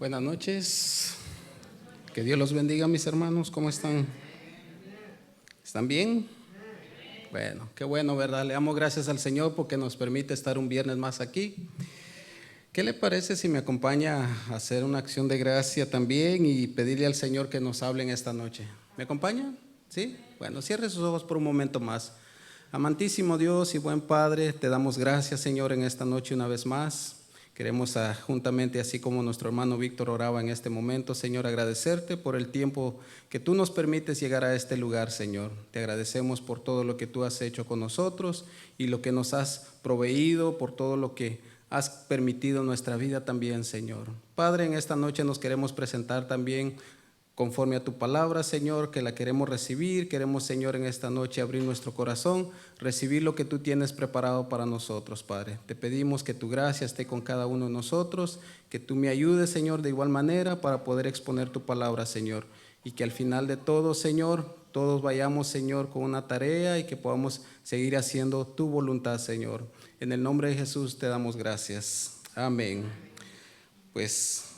Buenas noches. Que Dios los bendiga, mis hermanos. ¿Cómo están? ¿Están bien? Bueno, qué bueno, ¿verdad? Le damos gracias al Señor porque nos permite estar un viernes más aquí. ¿Qué le parece si me acompaña a hacer una acción de gracia también y pedirle al Señor que nos hable en esta noche? ¿Me acompaña? ¿Sí? Bueno, cierre sus ojos por un momento más. Amantísimo Dios y buen Padre, te damos gracias, Señor, en esta noche una vez más. Queremos juntamente, así como nuestro hermano Víctor oraba en este momento, Señor, agradecerte por el tiempo que tú nos permites llegar a este lugar, Señor. Te agradecemos por todo lo que tú has hecho con nosotros y lo que nos has proveído, por todo lo que has permitido en nuestra vida también, Señor. Padre, en esta noche nos queremos presentar también conforme a tu palabra, Señor, que la queremos recibir. Queremos, Señor, en esta noche abrir nuestro corazón, recibir lo que tú tienes preparado para nosotros, Padre. Te pedimos que tu gracia esté con cada uno de nosotros, que tú me ayudes, Señor, de igual manera para poder exponer tu palabra, Señor. Y que al final de todo, Señor, todos vayamos, Señor, con una tarea y que podamos seguir haciendo tu voluntad, Señor. En el nombre de Jesús te damos gracias. Amén. Pues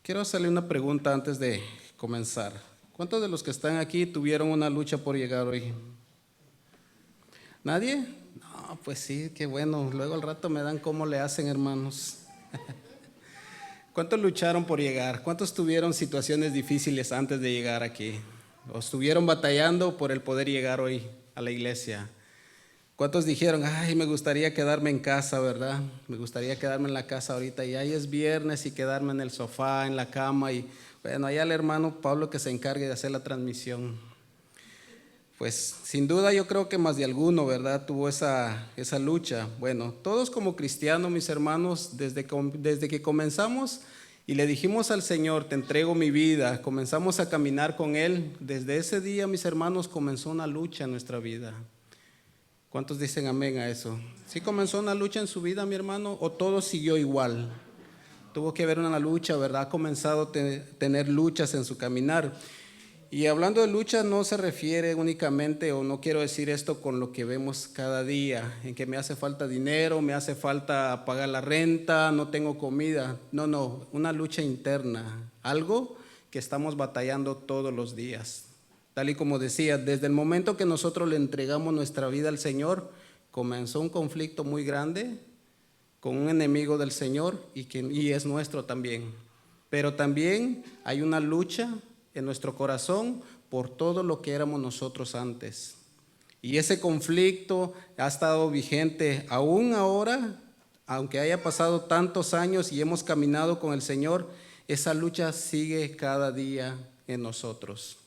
quiero hacerle una pregunta antes de comenzar. ¿Cuántos de los que están aquí tuvieron una lucha por llegar hoy? ¿Nadie? No, pues sí, qué bueno. Luego al rato me dan cómo le hacen, hermanos. ¿Cuántos lucharon por llegar? ¿Cuántos tuvieron situaciones difíciles antes de llegar aquí? ¿O estuvieron batallando por el poder llegar hoy a la iglesia? ¿Cuántos dijeron, ay, me gustaría quedarme en casa, verdad? Me gustaría quedarme en la casa ahorita y ahí es viernes y quedarme en el sofá, en la cama y bueno, allá el hermano Pablo que se encargue de hacer la transmisión. Pues sin duda yo creo que más de alguno, ¿verdad? Tuvo esa lucha. Bueno, todos como cristianos, mis hermanos, desde que comenzamos y le dijimos al Señor, te entrego mi vida, comenzamos a caminar con Él, desde ese día, mis hermanos, comenzó una lucha en nuestra vida. ¿Cuántos dicen amén a eso? ¿Sí comenzó una lucha en su vida, mi hermano, o todo siguió igual? Tuvo que haber una lucha, ¿verdad? Ha comenzado a tener luchas en su caminar. Y hablando de lucha no se refiere únicamente, o no quiero decir esto con lo que vemos cada día, en que me hace falta dinero, me hace falta pagar la renta, no tengo comida. No, una lucha interna, algo que estamos batallando todos los días. Tal y como decía, desde el momento que nosotros le entregamos nuestra vida al Señor, comenzó un conflicto muy grande con un enemigo del Señor y es nuestro también. Pero también hay una lucha en nuestro corazón por todo lo que éramos nosotros antes. Y ese conflicto ha estado vigente aún ahora, aunque haya pasado tantos años y hemos caminado con el Señor, esa lucha sigue cada día en nosotros.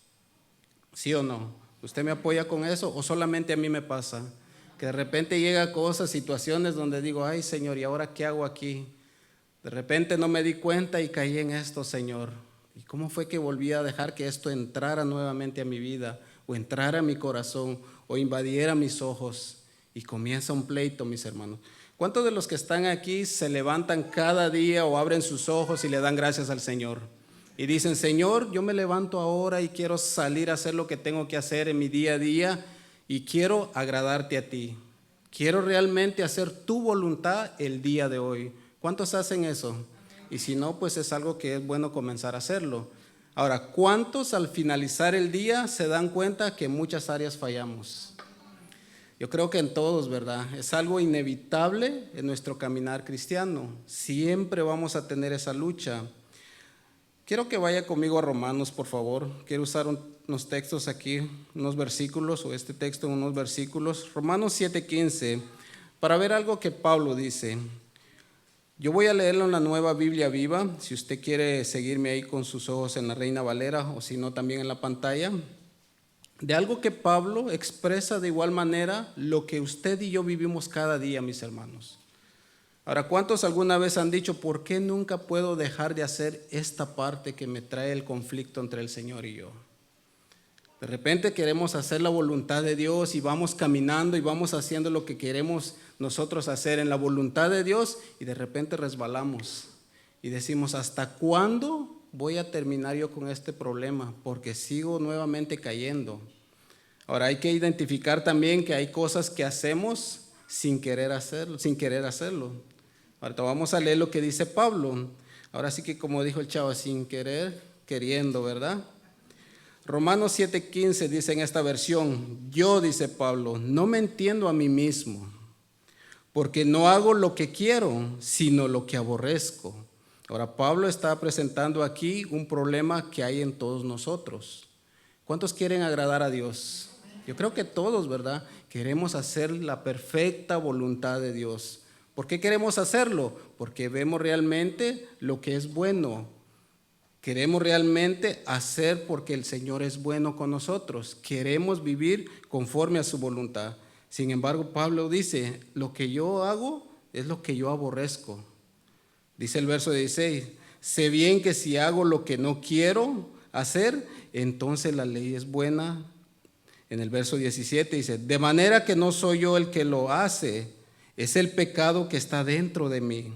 ¿Sí o no? ¿Usted me apoya con eso o solamente a mí me pasa? Que de repente llega cosas, situaciones donde digo, ay Señor, ¿y ahora qué hago aquí? De repente no me di cuenta y caí en esto, Señor. ¿Y cómo fue que volví a dejar que esto entrara nuevamente a mi vida o entrara a mi corazón o invadiera mis ojos? Y comienza un pleito, mis hermanos. ¿Cuántos de los que están aquí se levantan cada día o abren sus ojos y le dan gracias al Señor? Y dicen, Señor, yo me levanto ahora y quiero salir a hacer lo que tengo que hacer en mi día a día y quiero agradarte a ti. Quiero realmente hacer tu voluntad el día de hoy. ¿Cuántos hacen eso? Y si no, pues es algo que es bueno comenzar a hacerlo. Ahora, ¿cuántos al finalizar el día se dan cuenta que en muchas áreas fallamos? Yo creo que en todos, ¿verdad? Es algo inevitable en nuestro caminar cristiano. Siempre vamos a tener esa lucha. Quiero que vaya conmigo a Romanos, por favor. Quiero usar unos textos aquí, unos versículos, o este texto en unos versículos. Romanos 7:15, para ver algo que Pablo dice. Yo voy a leerlo en la Nueva Biblia Viva, si usted quiere seguirme ahí con sus ojos en la Reina Valera, o si no también en la pantalla. De algo que Pablo expresa de igual manera lo que usted y yo vivimos cada día, mis hermanos. Ahora, ¿cuántos alguna vez han dicho, ¿por qué nunca puedo dejar de hacer esta parte que me trae el conflicto entre el Señor y yo? De repente queremos hacer la voluntad de Dios y vamos caminando y vamos haciendo lo que queremos nosotros hacer en la voluntad de Dios y de repente resbalamos y decimos, ¿hasta cuándo voy a terminar yo con este problema? Porque sigo nuevamente cayendo. Ahora hay que identificar también que hay cosas que hacemos sin querer hacerlo. Ahorita vamos a leer lo que dice Pablo. Ahora sí que como dijo el chavo, sin querer, queriendo, ¿verdad? Romanos 7:15 dice en esta versión, yo, dice Pablo, no me entiendo a mí mismo, porque no hago lo que quiero, sino lo que aborrezco. Ahora, Pablo está presentando aquí un problema que hay en todos nosotros. ¿Cuántos quieren agradar a Dios? Yo creo que todos, ¿verdad? Queremos hacer la perfecta voluntad de Dios. ¿Por qué queremos hacerlo? Porque vemos realmente lo que es bueno. Queremos realmente hacer porque el Señor es bueno con nosotros. Queremos vivir conforme a su voluntad. Sin embargo, Pablo dice, lo que yo hago es lo que yo aborrezco. Dice el verso 16, sé bien que si hago lo que no quiero hacer, entonces la ley es buena. En el verso 17 dice, de manera que no soy yo el que lo hace, es el pecado que está dentro de mí.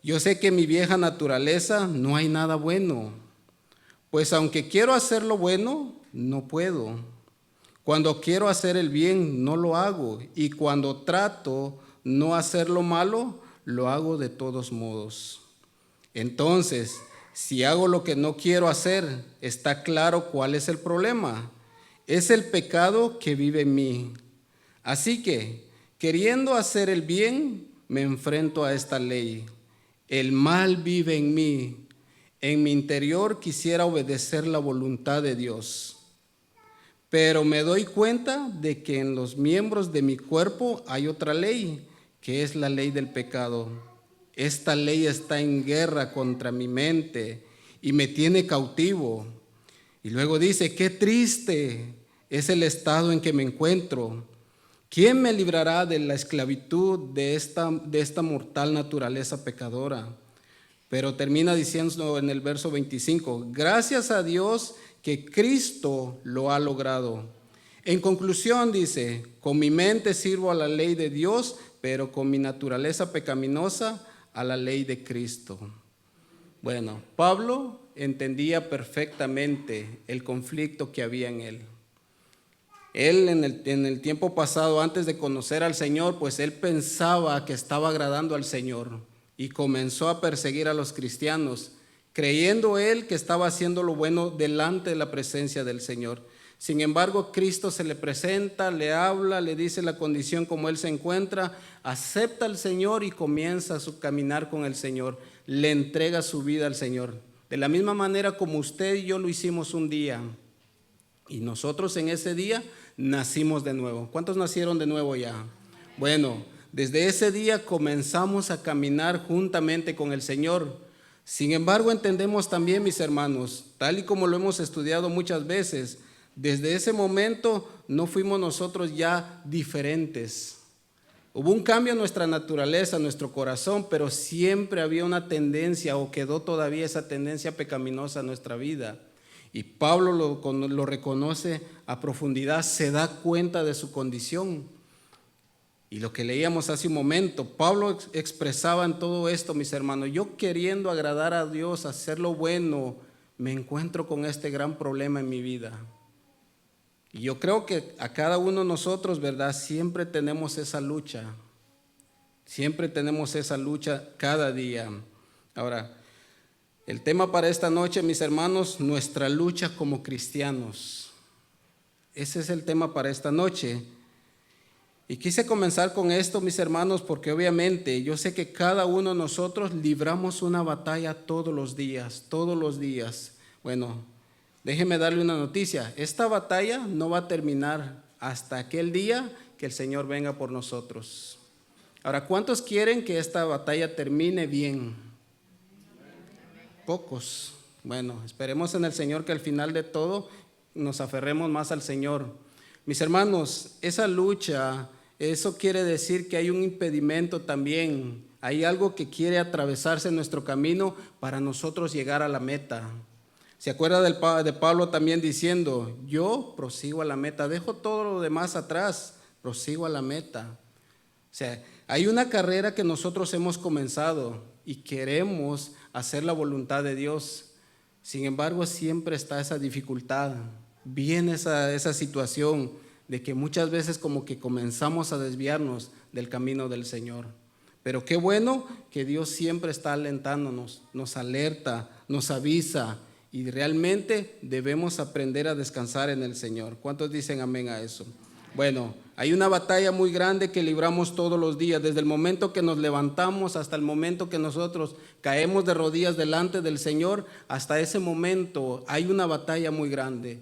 Yo sé que en mi vieja naturaleza no hay nada bueno, pues aunque quiero hacer lo bueno, no puedo. Cuando quiero hacer el bien, no lo hago, y cuando trato no hacer lo malo, lo hago de todos modos. Entonces, si hago lo que no quiero hacer, está claro cuál es el problema. Es el pecado que vive en mí. Así que, queriendo hacer el bien, me enfrento a esta ley. El mal vive en mí. En mi interior quisiera obedecer la voluntad de Dios. Pero me doy cuenta de que en los miembros de mi cuerpo hay otra ley, que es la ley del pecado. Esta ley está en guerra contra mi mente y me tiene cautivo. Y luego dice, qué triste es el estado en que me encuentro. ¿Quién me librará de la esclavitud de esta mortal naturaleza pecadora? Pero termina diciendo en el verso 25, gracias a Dios que Cristo lo ha logrado. En conclusión dice, con mi mente sirvo a la ley de Dios, pero con mi naturaleza pecaminosa a la ley de Cristo. Bueno, Pablo entendía perfectamente el conflicto que había en él. Él en el tiempo pasado, antes de conocer al Señor, pues él pensaba que estaba agradando al Señor y comenzó a perseguir a los cristianos, creyendo él que estaba haciendo lo bueno delante de la presencia del Señor. Sin embargo, Cristo se le presenta, le habla, le dice la condición como él se encuentra, acepta al Señor y comienza su caminar con el Señor, le entrega su vida al Señor. De la misma manera como usted y yo lo hicimos un día, y nosotros en ese día nacimos de nuevo. ¿Cuántos nacieron de nuevo ya? Bueno, desde ese día comenzamos a caminar juntamente con el Señor. Sin embargo, entendemos también, mis hermanos, tal y como lo hemos estudiado muchas veces, desde ese momento no fuimos nosotros ya diferentes. Hubo un cambio en nuestra naturaleza, en nuestro corazón, pero siempre había una tendencia, o quedó todavía esa tendencia pecaminosa en nuestra vida. Y Pablo lo reconoce a profundidad, se da cuenta de su condición. Y lo que leíamos hace un momento, Pablo expresaba en todo esto, mis hermanos, yo queriendo agradar a Dios, hacer lo bueno, me encuentro con este gran problema en mi vida. Y yo creo que a cada uno de nosotros, ¿verdad? Siempre tenemos esa lucha. Siempre tenemos esa lucha cada día. Ahora, el tema para esta noche, mis hermanos, nuestra lucha como cristianos. Ese es el tema para esta noche. Y quise comenzar con esto, mis hermanos, porque obviamente yo sé que cada uno de nosotros libramos una batalla todos los días, todos los días. Bueno, déjeme darle una noticia. Esta batalla no va a terminar hasta aquel día que el Señor venga por nosotros. Ahora, ¿cuántos quieren que esta batalla termine bien? Pocos. Bueno, esperemos en el Señor que al final de todo nos aferremos más al Señor. Mis hermanos, esa lucha, eso quiere decir que hay un impedimento también. Hay algo que quiere atravesarse en nuestro camino para nosotros llegar a la meta. ¿Se acuerda de Pablo también diciendo, yo prosigo a la meta, dejo todo lo demás atrás, prosigo a la meta? O sea, hay una carrera que nosotros hemos comenzado y queremos hacer la voluntad de Dios. Sin embargo, siempre está esa dificultad, viene esa situación de que muchas veces como que comenzamos a desviarnos del camino del Señor. Pero qué bueno que Dios siempre está alentándonos, nos alerta, nos avisa y realmente debemos aprender a descansar en el Señor. ¿Cuántos dicen amén a eso? Bueno, hay una batalla muy grande que libramos todos los días, desde el momento que nos levantamos hasta el momento que nosotros caemos de rodillas delante del Señor, hasta ese momento hay una batalla muy grande.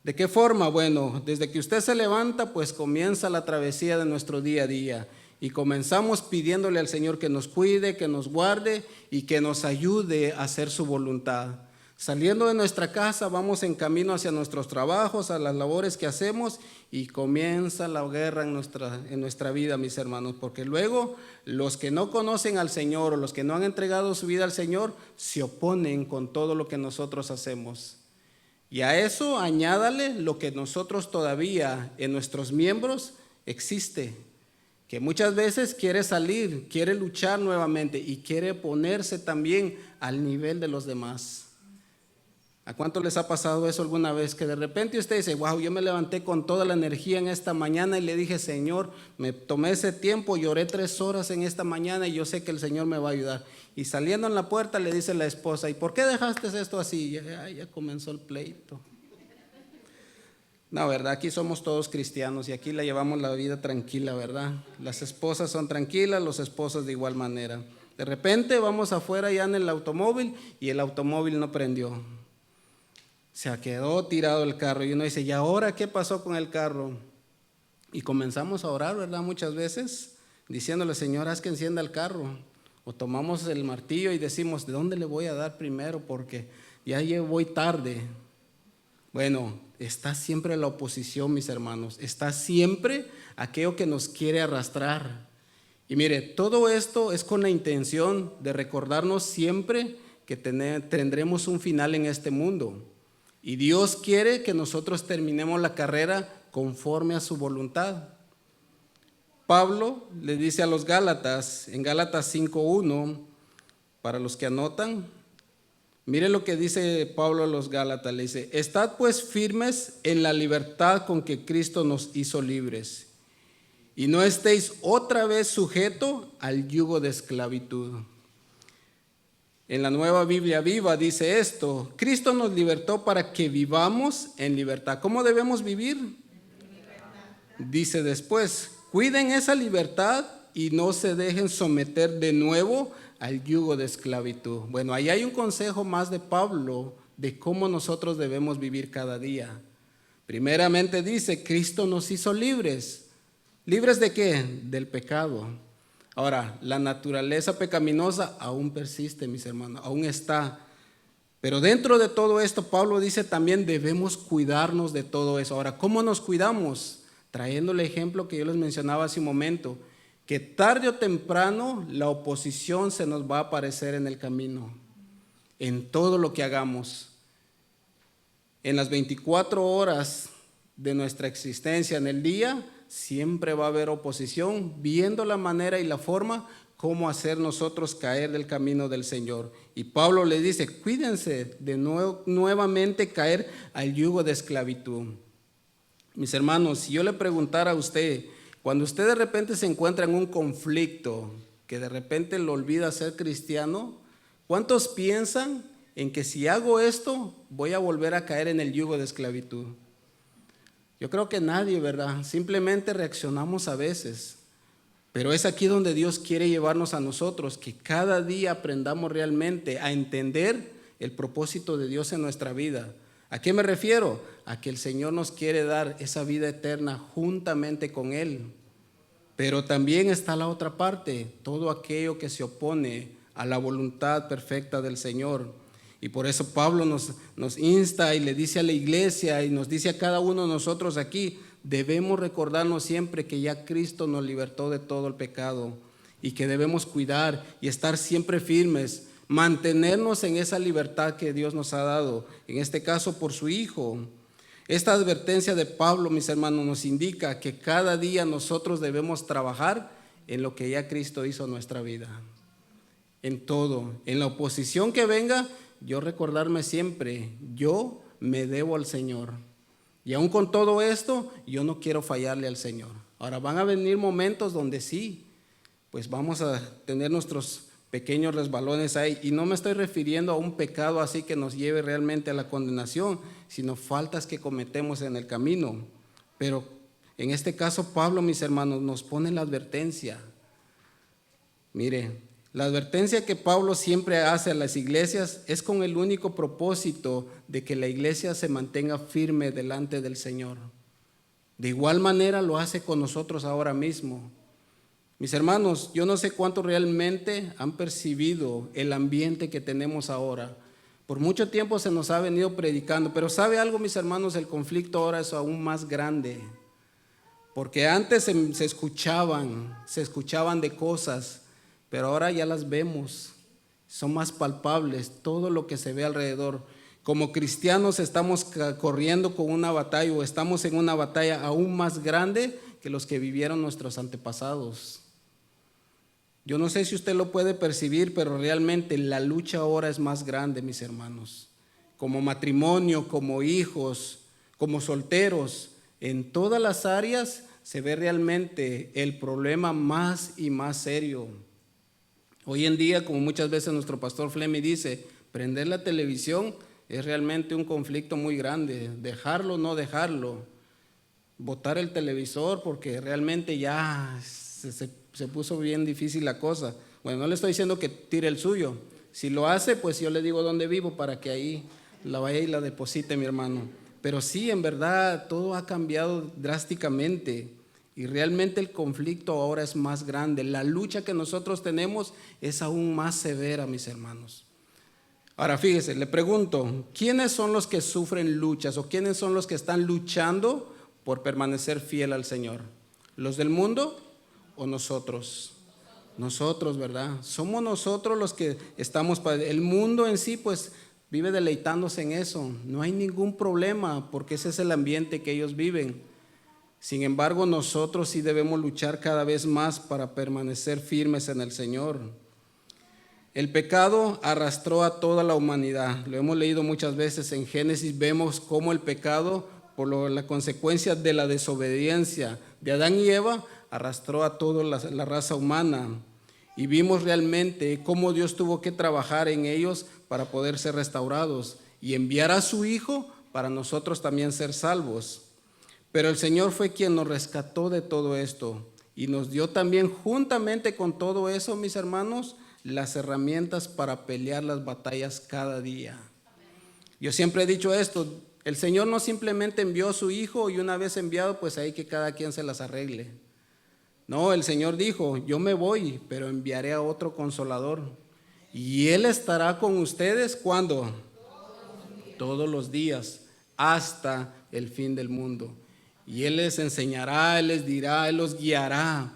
¿De qué forma? Bueno, desde que usted se levanta, pues comienza la travesía de nuestro día a día y comenzamos pidiéndole al Señor que nos cuide, que nos guarde y que nos ayude a hacer su voluntad. Saliendo de nuestra casa, vamos en camino hacia nuestros trabajos, a las labores que hacemos y comienza la guerra en nuestra vida, mis hermanos, porque luego los que no conocen al Señor o los que no han entregado su vida al Señor se oponen con todo lo que nosotros hacemos. Y a eso añádale lo que nosotros todavía en nuestros miembros existe, que muchas veces quiere salir, quiere luchar nuevamente y quiere ponerse también al nivel de los demás. ¿A cuánto les ha pasado eso alguna vez? Que de repente usted dice, wow, yo me levanté con toda la energía en esta mañana y le dije, Señor, me tomé ese tiempo, lloré 3 horas en esta mañana y yo sé que el Señor me va a ayudar. Y saliendo en la puerta le dice la esposa, ¿y por qué dejaste esto así? Ya comenzó el pleito. No, ¿verdad? Aquí somos todos cristianos y aquí la llevamos la vida tranquila, ¿verdad? Las esposas son tranquilas, los esposos de igual manera. De repente vamos afuera ya en el automóvil y el automóvil no prendió. Se quedó tirado el carro y uno dice, ¿y ahora qué pasó con el carro? Y comenzamos a orar, ¿verdad? Muchas veces diciéndole, Señor, haz que encienda el carro. O tomamos el martillo y decimos, ¿de dónde le voy a dar primero? Porque ya voy tarde. Bueno, está siempre la oposición, mis hermanos. Está siempre aquello que nos quiere arrastrar. Y mire, todo esto es con la intención de recordarnos siempre que tendremos un final en este mundo. Y Dios quiere que nosotros terminemos la carrera conforme a su voluntad. Pablo le dice a los Gálatas, en Gálatas 5:1, para los que anotan, mire lo que dice Pablo a los Gálatas, le dice, estad pues firmes en la libertad con que Cristo nos hizo libres, y no estéis otra vez sujetos al yugo de esclavitud. En la Nueva Biblia Viva dice esto, Cristo nos libertó para que vivamos en libertad. ¿Cómo debemos vivir? Dice después, cuiden esa libertad y no se dejen someter de nuevo al yugo de esclavitud. Bueno, ahí hay un consejo más de Pablo de cómo nosotros debemos vivir cada día. Primeramente dice, Cristo nos hizo libres. ¿Libres de qué? Del pecado. Ahora, la naturaleza pecaminosa aún persiste, mis hermanos, aún está. Pero dentro de todo esto, Pablo dice también debemos cuidarnos de todo eso. Ahora, ¿cómo nos cuidamos? Trayendo el ejemplo que yo les mencionaba hace un momento, que tarde o temprano la oposición se nos va a aparecer en el camino, en todo lo que hagamos. En las 24 horas de nuestra existencia en el día, siempre va a haber oposición, viendo la manera y la forma cómo hacer nosotros caer del camino del Señor. Y Pablo le dice, cuídense de nuevamente caer al yugo de esclavitud. Mis hermanos, si yo le preguntara a usted, cuando usted de repente se encuentra en un conflicto, que de repente lo olvida ser cristiano, ¿cuántos piensan en que si hago esto voy a volver a caer en el yugo de esclavitud? Yo creo que nadie, ¿verdad? Simplemente reaccionamos a veces, pero es aquí donde Dios quiere llevarnos a nosotros, que cada día aprendamos realmente a entender el propósito de Dios en nuestra vida. ¿A qué me refiero? A que el Señor nos quiere dar esa vida eterna juntamente con Él. Pero también está la otra parte, todo aquello que se opone a la voluntad perfecta del Señor. Y por eso Pablo nos insta y le dice a la iglesia y nos dice a cada uno de nosotros aquí, debemos recordarnos siempre que ya Cristo nos libertó de todo el pecado y que debemos cuidar y estar siempre firmes, mantenernos en esa libertad que Dios nos ha dado, en este caso por su Hijo. Esta advertencia de Pablo, mis hermanos, nos indica que cada día nosotros debemos trabajar en lo que ya Cristo hizo en nuestra vida, en todo, en la oposición que venga. Yo recordarme siempre, yo me debo al Señor. Y aún con todo esto, yo no quiero fallarle al Señor. Ahora van a venir momentos donde sí, pues vamos a tener nuestros pequeños resbalones ahí. Y no me estoy refiriendo a un pecado así que nos lleve realmente a la condenación, sino faltas que cometemos en el camino. Pero en este caso Pablo, mis hermanos, nos pone la advertencia. Mire, la advertencia que Pablo siempre hace a las iglesias es con el único propósito de que la iglesia se mantenga firme delante del Señor. De igual manera lo hace con nosotros ahora mismo. Mis hermanos, yo no sé cuánto realmente han percibido el ambiente que tenemos ahora. Por mucho tiempo se nos ha venido predicando, pero ¿sabe algo, mis hermanos? El conflicto ahora es aún más grande. Porque antes se escuchaban de cosas, pero ahora ya las vemos, son más palpables, todo lo que se ve alrededor. Como cristianos estamos corriendo con una batalla o estamos en una batalla aún más grande que los que vivieron nuestros antepasados. Yo no sé si usted lo puede percibir, pero realmente la lucha ahora es más grande, mis hermanos. Como matrimonio, como hijos, como solteros, en todas las áreas se ve realmente el problema más y más serio. Hoy en día, como muchas veces nuestro pastor Fleming dice, prender la televisión es realmente un conflicto muy grande. Dejarlo o no dejarlo. Botar el televisor porque realmente ya se puso bien difícil la cosa. Bueno, no le estoy diciendo que tire el suyo. Si lo hace, pues yo le digo dónde vivo para que ahí la vaya y la deposite, mi hermano. Pero sí, en verdad, todo ha cambiado drásticamente y realmente el conflicto ahora es más grande. La lucha que nosotros tenemos es aún más severa, mis hermanos. Ahora fíjese, le pregunto, ¿quiénes son los que sufren luchas o quiénes son los que están luchando por permanecer fiel al Señor? ¿Los del mundo o nosotros? Nosotros, ¿verdad? Somos nosotros los que estamos para el mundo en sí, pues vive deleitándose en eso. No hay ningún problema porque ese es el ambiente que ellos viven. Sin embargo, nosotros sí debemos luchar cada vez más para permanecer firmes en el Señor. El pecado arrastró a toda la humanidad. Lo hemos leído muchas veces en Génesis. Vemos cómo el pecado, por la consecuencia de la desobediencia de Adán y Eva, arrastró a toda la raza humana. Y vimos realmente cómo Dios tuvo que trabajar en ellos para poder ser restaurados y enviar a su Hijo para nosotros también ser salvos. Pero el Señor fue quien nos rescató de todo esto y nos dio también juntamente con todo eso, mis hermanos, las herramientas para pelear las batallas cada día. Yo siempre he dicho esto, el Señor no simplemente envió a su Hijo y una vez enviado, pues ahí que cada quien se las arregle. No, el Señor dijo, yo me voy, pero enviaré a otro consolador. Y Él estará con ustedes, ¿cuándo? Todos los días, hasta el fin del mundo. Y Él les enseñará, Él les dirá, Él los guiará.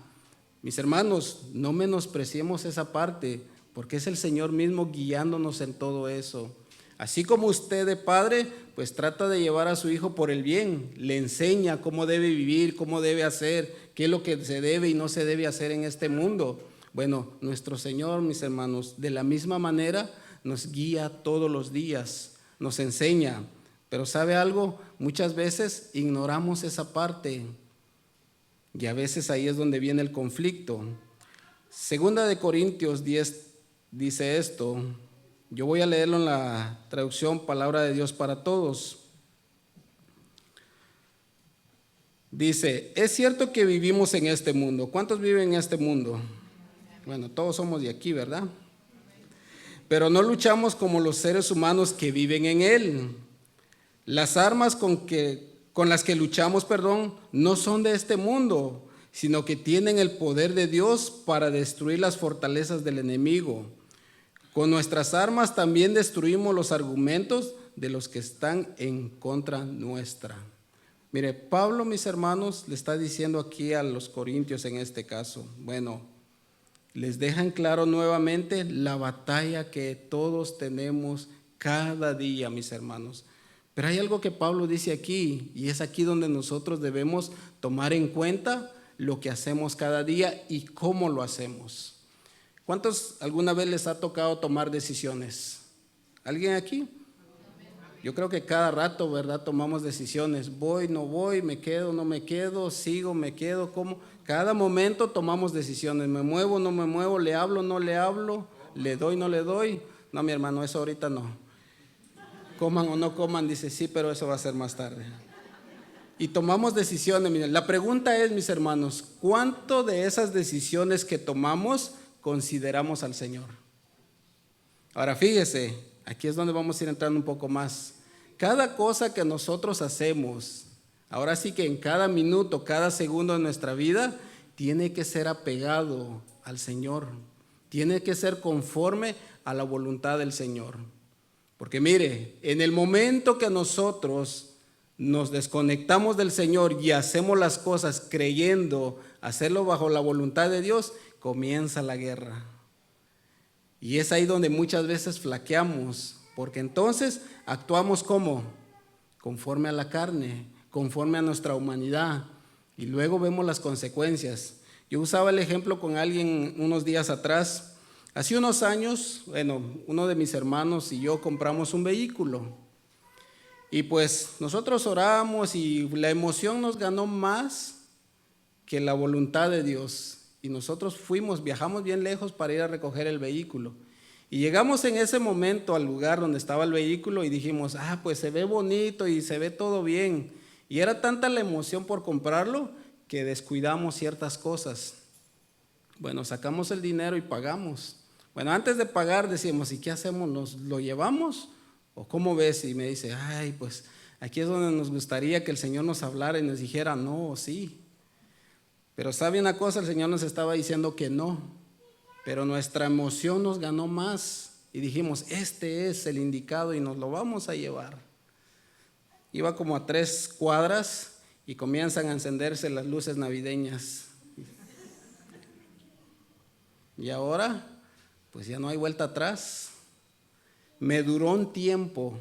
Mis hermanos, no menospreciemos esa parte, porque es el Señor mismo guiándonos en todo eso. Así como usted de padre, pues trata de llevar a su hijo por el bien, le enseña cómo debe vivir, cómo debe hacer, qué es lo que se debe y no se debe hacer en este mundo. Bueno, nuestro Señor, mis hermanos, de la misma manera nos guía todos los días, nos enseña. Pero ¿sabe algo? Muchas veces ignoramos esa parte y a veces ahí es donde viene el conflicto. Segunda de Corintios 10 dice esto. Yo voy a leerlo en la traducción Palabra de Dios para Todos. Dice, es cierto que vivimos en este mundo. ¿Cuántos viven en este mundo? Bueno, todos somos de aquí, ¿verdad? Pero no luchamos como los seres humanos que viven en él. Las armas con las que luchamos, no son de este mundo, sino que tienen el poder de Dios para destruir las fortalezas del enemigo. Con nuestras armas también destruimos los argumentos de los que están en contra nuestra. Mire, Pablo, mis hermanos, le está diciendo aquí a los corintios en este caso, bueno, les dejan claro nuevamente la batalla que todos tenemos cada día, mis hermanos. Pero hay algo que Pablo dice aquí, y es aquí donde nosotros debemos tomar en cuenta lo que hacemos cada día y cómo lo hacemos. ¿Cuántos alguna vez les ha tocado tomar decisiones? ¿Alguien aquí? Yo creo que cada rato, ¿verdad? Tomamos decisiones. Voy, no voy, me quedo, no me quedo, sigo, me quedo, ¿cómo? Cada momento tomamos decisiones. Me muevo, no me muevo, le hablo, no le hablo, le doy, no le doy. No, mi hermano, eso ahorita no. Coman o no coman, dice, sí, pero eso va a ser más tarde. Y tomamos decisiones. Miren, la pregunta es, mis hermanos, ¿cuánto de esas decisiones que tomamos consideramos al Señor? Ahora fíjese, aquí es donde vamos a ir entrando un poco más. Cada cosa que nosotros hacemos, ahora sí que en cada minuto, cada segundo de nuestra vida, tiene que ser apegado al Señor. Tiene que ser conforme a la voluntad del Señor. Porque mire, en el momento que nosotros nos desconectamos del Señor y hacemos las cosas creyendo hacerlo bajo la voluntad de Dios, comienza la guerra. Y es ahí donde muchas veces flaqueamos, porque entonces actuamos como conforme a la carne, conforme a nuestra humanidad, y luego vemos las consecuencias. Yo usaba el ejemplo con alguien unos días atrás. Hace unos años, uno de mis hermanos y yo compramos un vehículo. Y pues nosotros oramos y la emoción nos ganó más que la voluntad de Dios. Y nosotros viajamos bien lejos para ir a recoger el vehículo. Y llegamos en ese momento al lugar donde estaba el vehículo y dijimos, pues se ve bonito y se ve todo bien. Y era tanta la emoción por comprarlo que descuidamos ciertas cosas. Bueno, sacamos el dinero y pagamos. Bueno, antes de pagar decimos, ¿y qué hacemos? ¿Lo llevamos? ¿O cómo ves? Y me dice, pues aquí es donde nos gustaría que el Señor nos hablara y nos dijera no o sí. Pero sabe una cosa, el Señor nos estaba diciendo que no, pero nuestra emoción nos ganó más y dijimos, este es el indicado y nos lo vamos a llevar. Iba como a 3 cuadras y comienzan a encenderse las luces navideñas. Y ahora, pues ya no hay vuelta atrás. Me duró un tiempo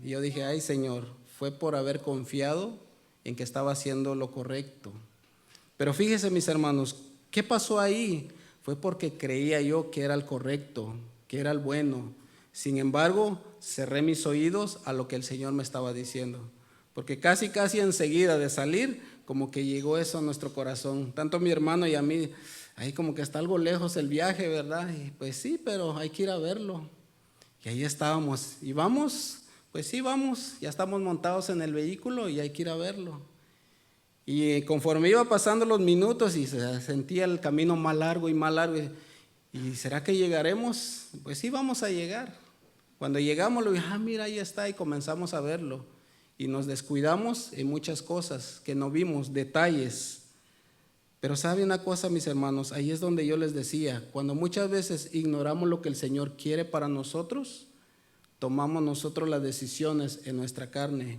y yo dije, Señor, fue por haber confiado en que estaba haciendo lo correcto. Pero fíjese, mis hermanos, ¿qué pasó ahí? Fue porque creía yo que era el correcto, que era el bueno. Sin embargo, cerré mis oídos a lo que el Señor me estaba diciendo. Porque casi enseguida de salir, como que llegó eso a nuestro corazón. Tanto a mi hermano y a mí, ahí como que está algo lejos el viaje, ¿verdad? Y pues sí, pero hay que ir a verlo. Y ahí estábamos, y vamos, pues sí vamos, ya estamos montados en el vehículo y hay que ir a verlo. Y conforme iba pasando los minutos y se sentía el camino más largo, ¿y será que llegaremos? Pues sí vamos a llegar. Cuando llegamos, lo dije, mira, ahí está, y comenzamos a verlo. Y nos descuidamos en muchas cosas que no vimos, detalles. Pero ¿sabe una cosa, mis hermanos? Ahí es donde yo les decía, cuando muchas veces ignoramos lo que el Señor quiere para nosotros, tomamos nosotros las decisiones en nuestra carne.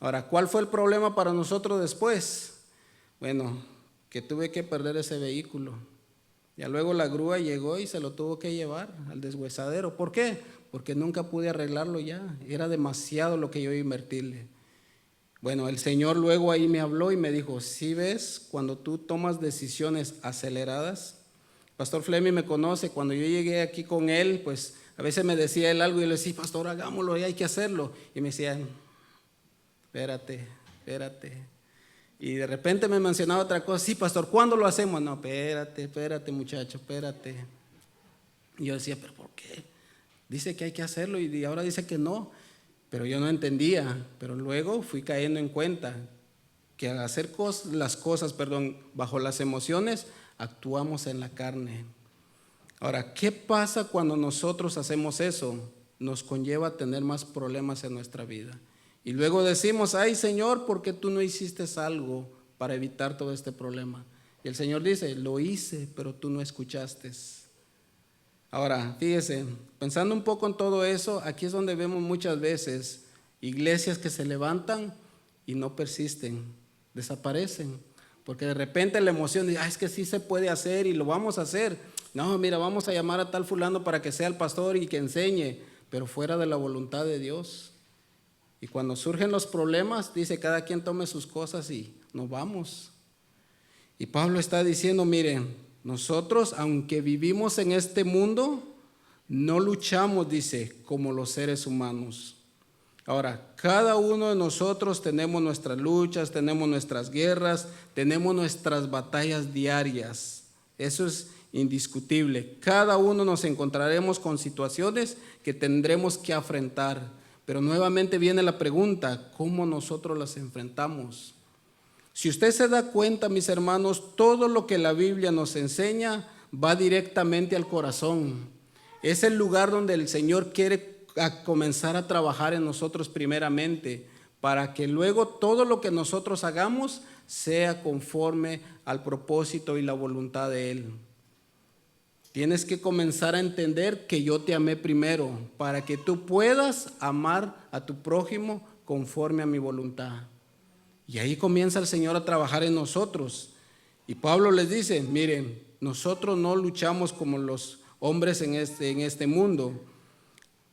Ahora, ¿cuál fue el problema para nosotros después? Bueno, que tuve que perder ese vehículo. Ya luego la grúa llegó y se lo tuvo que llevar al deshuesadero. ¿Por qué? Porque nunca pude arreglarlo ya. Era demasiado lo que yo iba a invertirle. Bueno, el Señor luego ahí me habló y me dijo, ¿sí ves cuando tú tomas decisiones aceleradas? Pastor Fleming me conoce, cuando yo llegué aquí con él, pues a veces me decía él algo y yo le decía, pastor, hagámoslo, ya hay que hacerlo. Y me decía, espérate. Y de repente me mencionaba otra cosa, sí, pastor, ¿cuándo lo hacemos? No, espérate muchacho, espérate. Y yo decía, ¿pero por qué? Dice que hay que hacerlo y ahora dice que no. Pero yo no entendía, pero luego fui cayendo en cuenta que al hacer las cosas bajo las emociones, actuamos en la carne. Ahora, ¿qué pasa cuando nosotros hacemos eso? Nos conlleva a tener más problemas en nuestra vida. Y luego decimos, Señor, ¿por qué tú no hiciste algo para evitar todo este problema? Y el Señor dice, lo hice, pero tú no escuchaste. Ahora, fíjese, pensando un poco en todo eso, aquí es donde vemos muchas veces iglesias que se levantan y no persisten, desaparecen, porque de repente la emoción de, es que sí se puede hacer y lo vamos a hacer. No, mira, vamos a llamar a tal fulano para que sea el pastor y que enseñe, pero fuera de la voluntad de Dios. Y cuando surgen los problemas, dice, cada quien tome sus cosas y nos vamos. Y Pablo está diciendo, miren, nosotros, aunque vivimos en este mundo, no luchamos, dice, como los seres humanos. Ahora, cada uno de nosotros tenemos nuestras luchas, tenemos nuestras guerras, tenemos nuestras batallas diarias. Eso es indiscutible. Cada uno nos encontraremos con situaciones que tendremos que afrontar. Pero nuevamente viene la pregunta, ¿cómo nosotros las enfrentamos? Si usted se da cuenta, mis hermanos, todo lo que la Biblia nos enseña va directamente al corazón. Es el lugar donde el Señor quiere comenzar a trabajar en nosotros primeramente, para que luego todo lo que nosotros hagamos sea conforme al propósito y la voluntad de Él. Tienes que comenzar a entender que yo te amé primero, para que tú puedas amar a tu prójimo conforme a mi voluntad. Y ahí comienza el Señor a trabajar en nosotros. Y Pablo les dice, miren, nosotros no luchamos como los hombres en este mundo.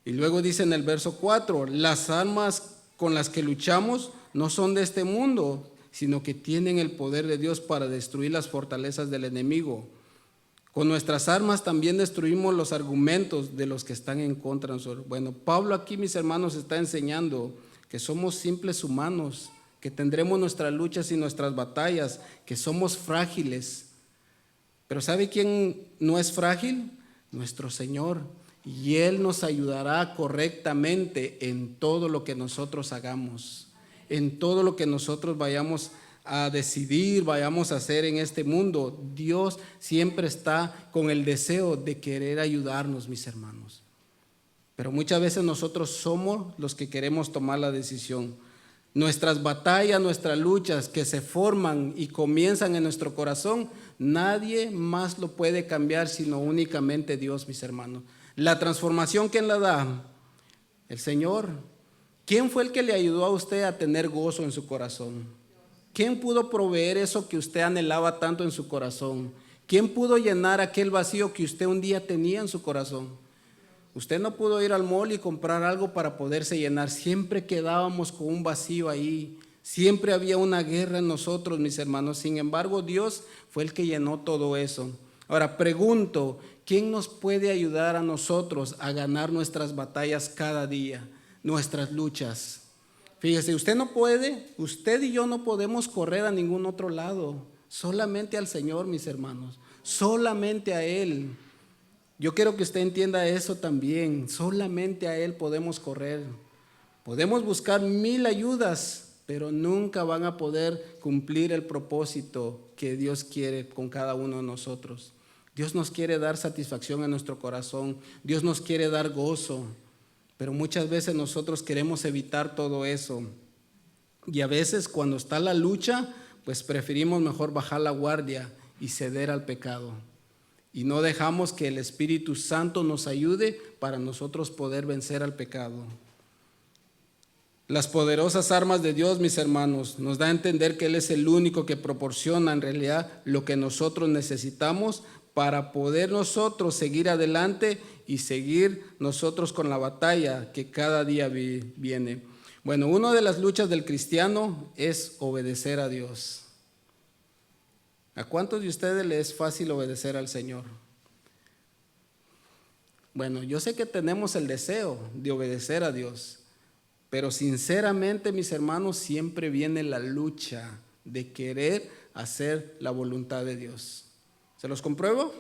Y luego dice en el verso 4, las armas con las que luchamos no son de este mundo, sino que tienen el poder de Dios para destruir las fortalezas del enemigo. Con nuestras armas también destruimos los argumentos de los que están en contra de nosotros. Bueno, Pablo aquí, mis hermanos, está enseñando que somos simples humanos, que tendremos nuestras luchas y nuestras batallas, que somos frágiles. Pero ¿sabe quién no es frágil? Nuestro Señor. Y Él nos ayudará correctamente en todo lo que nosotros hagamos, en todo lo que nosotros vayamos a decidir, vayamos a hacer en este mundo. Dios siempre está con el deseo de querer ayudarnos, mis hermanos. Pero muchas veces nosotros somos los que queremos tomar la decisión. Nuestras batallas, nuestras luchas que se forman y comienzan en nuestro corazón, nadie más lo puede cambiar sino únicamente Dios, mis hermanos. La transformación, ¿quién la da? El Señor. ¿Quién fue el que le ayudó a usted a tener gozo en su corazón? ¿Quién pudo proveer eso que usted anhelaba tanto en su corazón? ¿Quién pudo llenar aquel vacío que usted un día tenía en su corazón? Usted no pudo ir al mall y comprar algo para poderse llenar. Siempre quedábamos con un vacío ahí. Siempre había una guerra en nosotros, mis hermanos. Sin embargo, Dios fue el que llenó todo eso. Ahora pregunto, ¿quién nos puede ayudar a nosotros a ganar nuestras batallas cada día, nuestras luchas? Fíjese, usted no puede, usted y yo no podemos correr a ningún otro lado, solamente al Señor, mis hermanos, solamente a Él. Yo quiero que usted entienda eso también, solamente a Él podemos correr. Podemos buscar 1000 ayudas, pero nunca van a poder cumplir el propósito que Dios quiere con cada uno de nosotros. Dios nos quiere dar satisfacción en nuestro corazón, Dios nos quiere dar gozo. Pero muchas veces nosotros queremos evitar todo eso. Y a veces cuando está la lucha, pues preferimos mejor bajar la guardia y ceder al pecado. Y no dejamos que el Espíritu Santo nos ayude para nosotros poder vencer al pecado. Las poderosas armas de Dios, mis hermanos, nos da a entender que Él es el único que proporciona en realidad lo que nosotros necesitamos para poder nosotros seguir adelante y seguir nosotros con la batalla que cada día viene. Bueno, una de las luchas del cristiano es obedecer a Dios. ¿A cuántos de ustedes les es fácil obedecer al Señor? Bueno, yo sé que tenemos el deseo de obedecer a Dios, pero sinceramente, mis hermanos, siempre viene la lucha de querer hacer la voluntad de Dios. ¿Se los compruebo?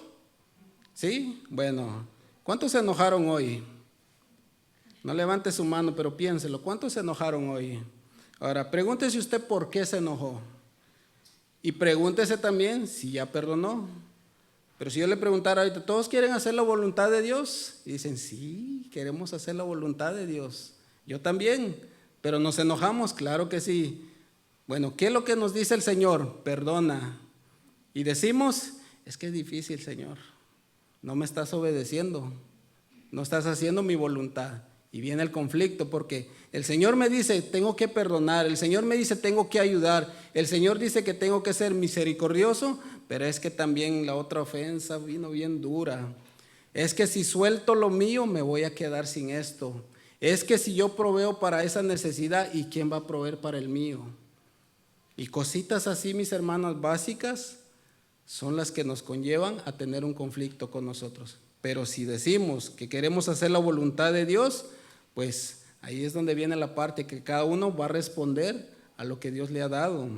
¿Sí? Bueno, ¿cuántos se enojaron hoy? No levante su mano, pero piénselo. ¿Cuántos se enojaron hoy? Ahora, pregúntese usted por qué se enojó. Y pregúntese también si ya perdonó. Pero si yo le preguntara ahorita, ¿todos quieren hacer la voluntad de Dios? Y dicen, sí, queremos hacer la voluntad de Dios. Yo también, pero nos enojamos, claro que sí. Bueno, ¿qué es lo que nos dice el Señor? Perdona. Y decimos, es que es difícil, Señor. No me estás obedeciendo, no estás haciendo mi voluntad. Y viene el conflicto porque el Señor me dice, tengo que perdonar. El Señor me dice, tengo que ayudar. El Señor dice que tengo que ser misericordioso, pero es que también la otra ofensa vino bien dura. Es que si suelto lo mío, me voy a quedar sin esto. Es que si yo proveo para esa necesidad, ¿y quién va a proveer para el mío? Y cositas así, mis hermanos, básicas, son las que nos conllevan a tener un conflicto con nosotros. Pero si decimos que queremos hacer la voluntad de Dios, pues Ahí es donde viene la parte que cada uno va a responder a lo que Dios le ha dado.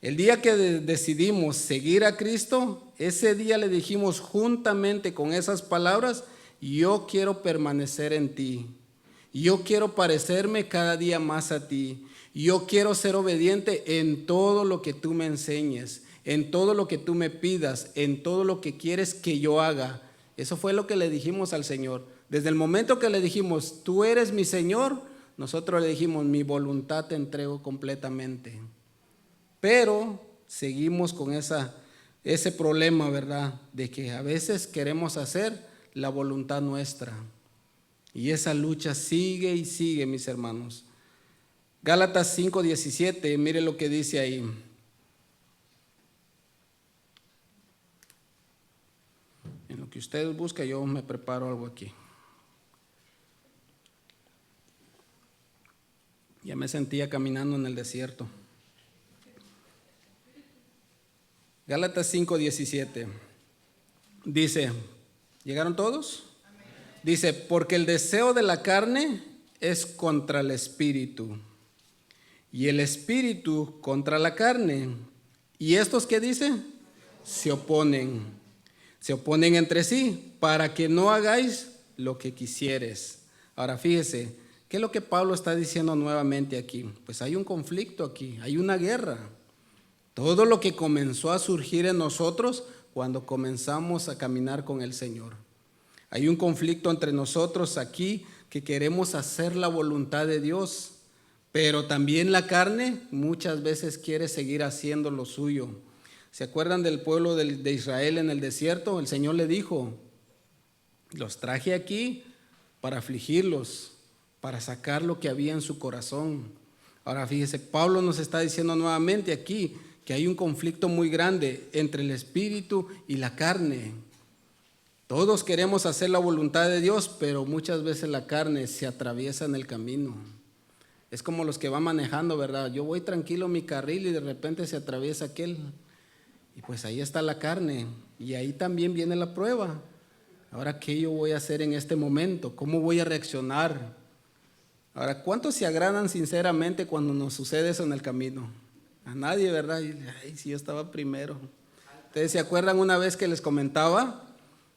El día que decidimos seguir a Cristo, ese día le dijimos juntamente con esas palabras: yo quiero permanecer en ti, yo quiero parecerme cada día más a ti, yo quiero ser obediente en todo lo que tú me enseñes, en todo lo que tú me pidas, en todo lo que quieres que yo haga. Eso fue lo que le dijimos al Señor. Desde el momento que le dijimos, tú eres mi Señor, nosotros le dijimos, mi voluntad te entrego completamente. Pero seguimos con ese problema, ¿verdad? De que a veces queremos hacer la voluntad nuestra. Y esa lucha sigue y sigue, mis hermanos. Gálatas 5:17, mire lo que dice ahí. En lo que ustedes buscan, yo me preparo algo aquí. Ya me sentía caminando en el desierto. Gálatas 5:17 dice, ¿llegaron todos? Amén. Dice, porque el deseo de la carne es contra el espíritu, y el espíritu contra la carne. ¿Y estos qué dice? Se oponen entre sí, para que no hagáis lo que quisieres. Ahora fíjese, ¿qué es lo que Pablo está diciendo nuevamente aquí? Pues hay un conflicto aquí, hay una guerra. Todo lo que comenzó a surgir en nosotros cuando comenzamos a caminar con el Señor. Hay un conflicto entre nosotros aquí que queremos hacer la voluntad de Dios, pero también la carne muchas veces quiere seguir haciendo lo suyo. ¿Se acuerdan del pueblo de Israel en el desierto? El Señor le dijo, los traje aquí para afligirlos, para sacar lo que había en su corazón. Ahora fíjese, Pablo nos está diciendo nuevamente aquí que hay un conflicto muy grande entre el espíritu y la carne. Todos queremos hacer la voluntad de Dios, pero muchas veces la carne se atraviesa en el camino. Es como los que van manejando, ¿verdad? Yo voy tranquilo en mi carril y de repente se atraviesa aquel. Y pues ahí está la carne. Y ahí también viene la prueba. Ahora, ¿qué yo voy a hacer en este momento? ¿Cómo voy a reaccionar? Ahora, ¿cuántos se agradan sinceramente cuando nos sucede eso en el camino? A nadie, ¿verdad? Ay, si yo estaba primero. ¿Ustedes se acuerdan una vez que les comentaba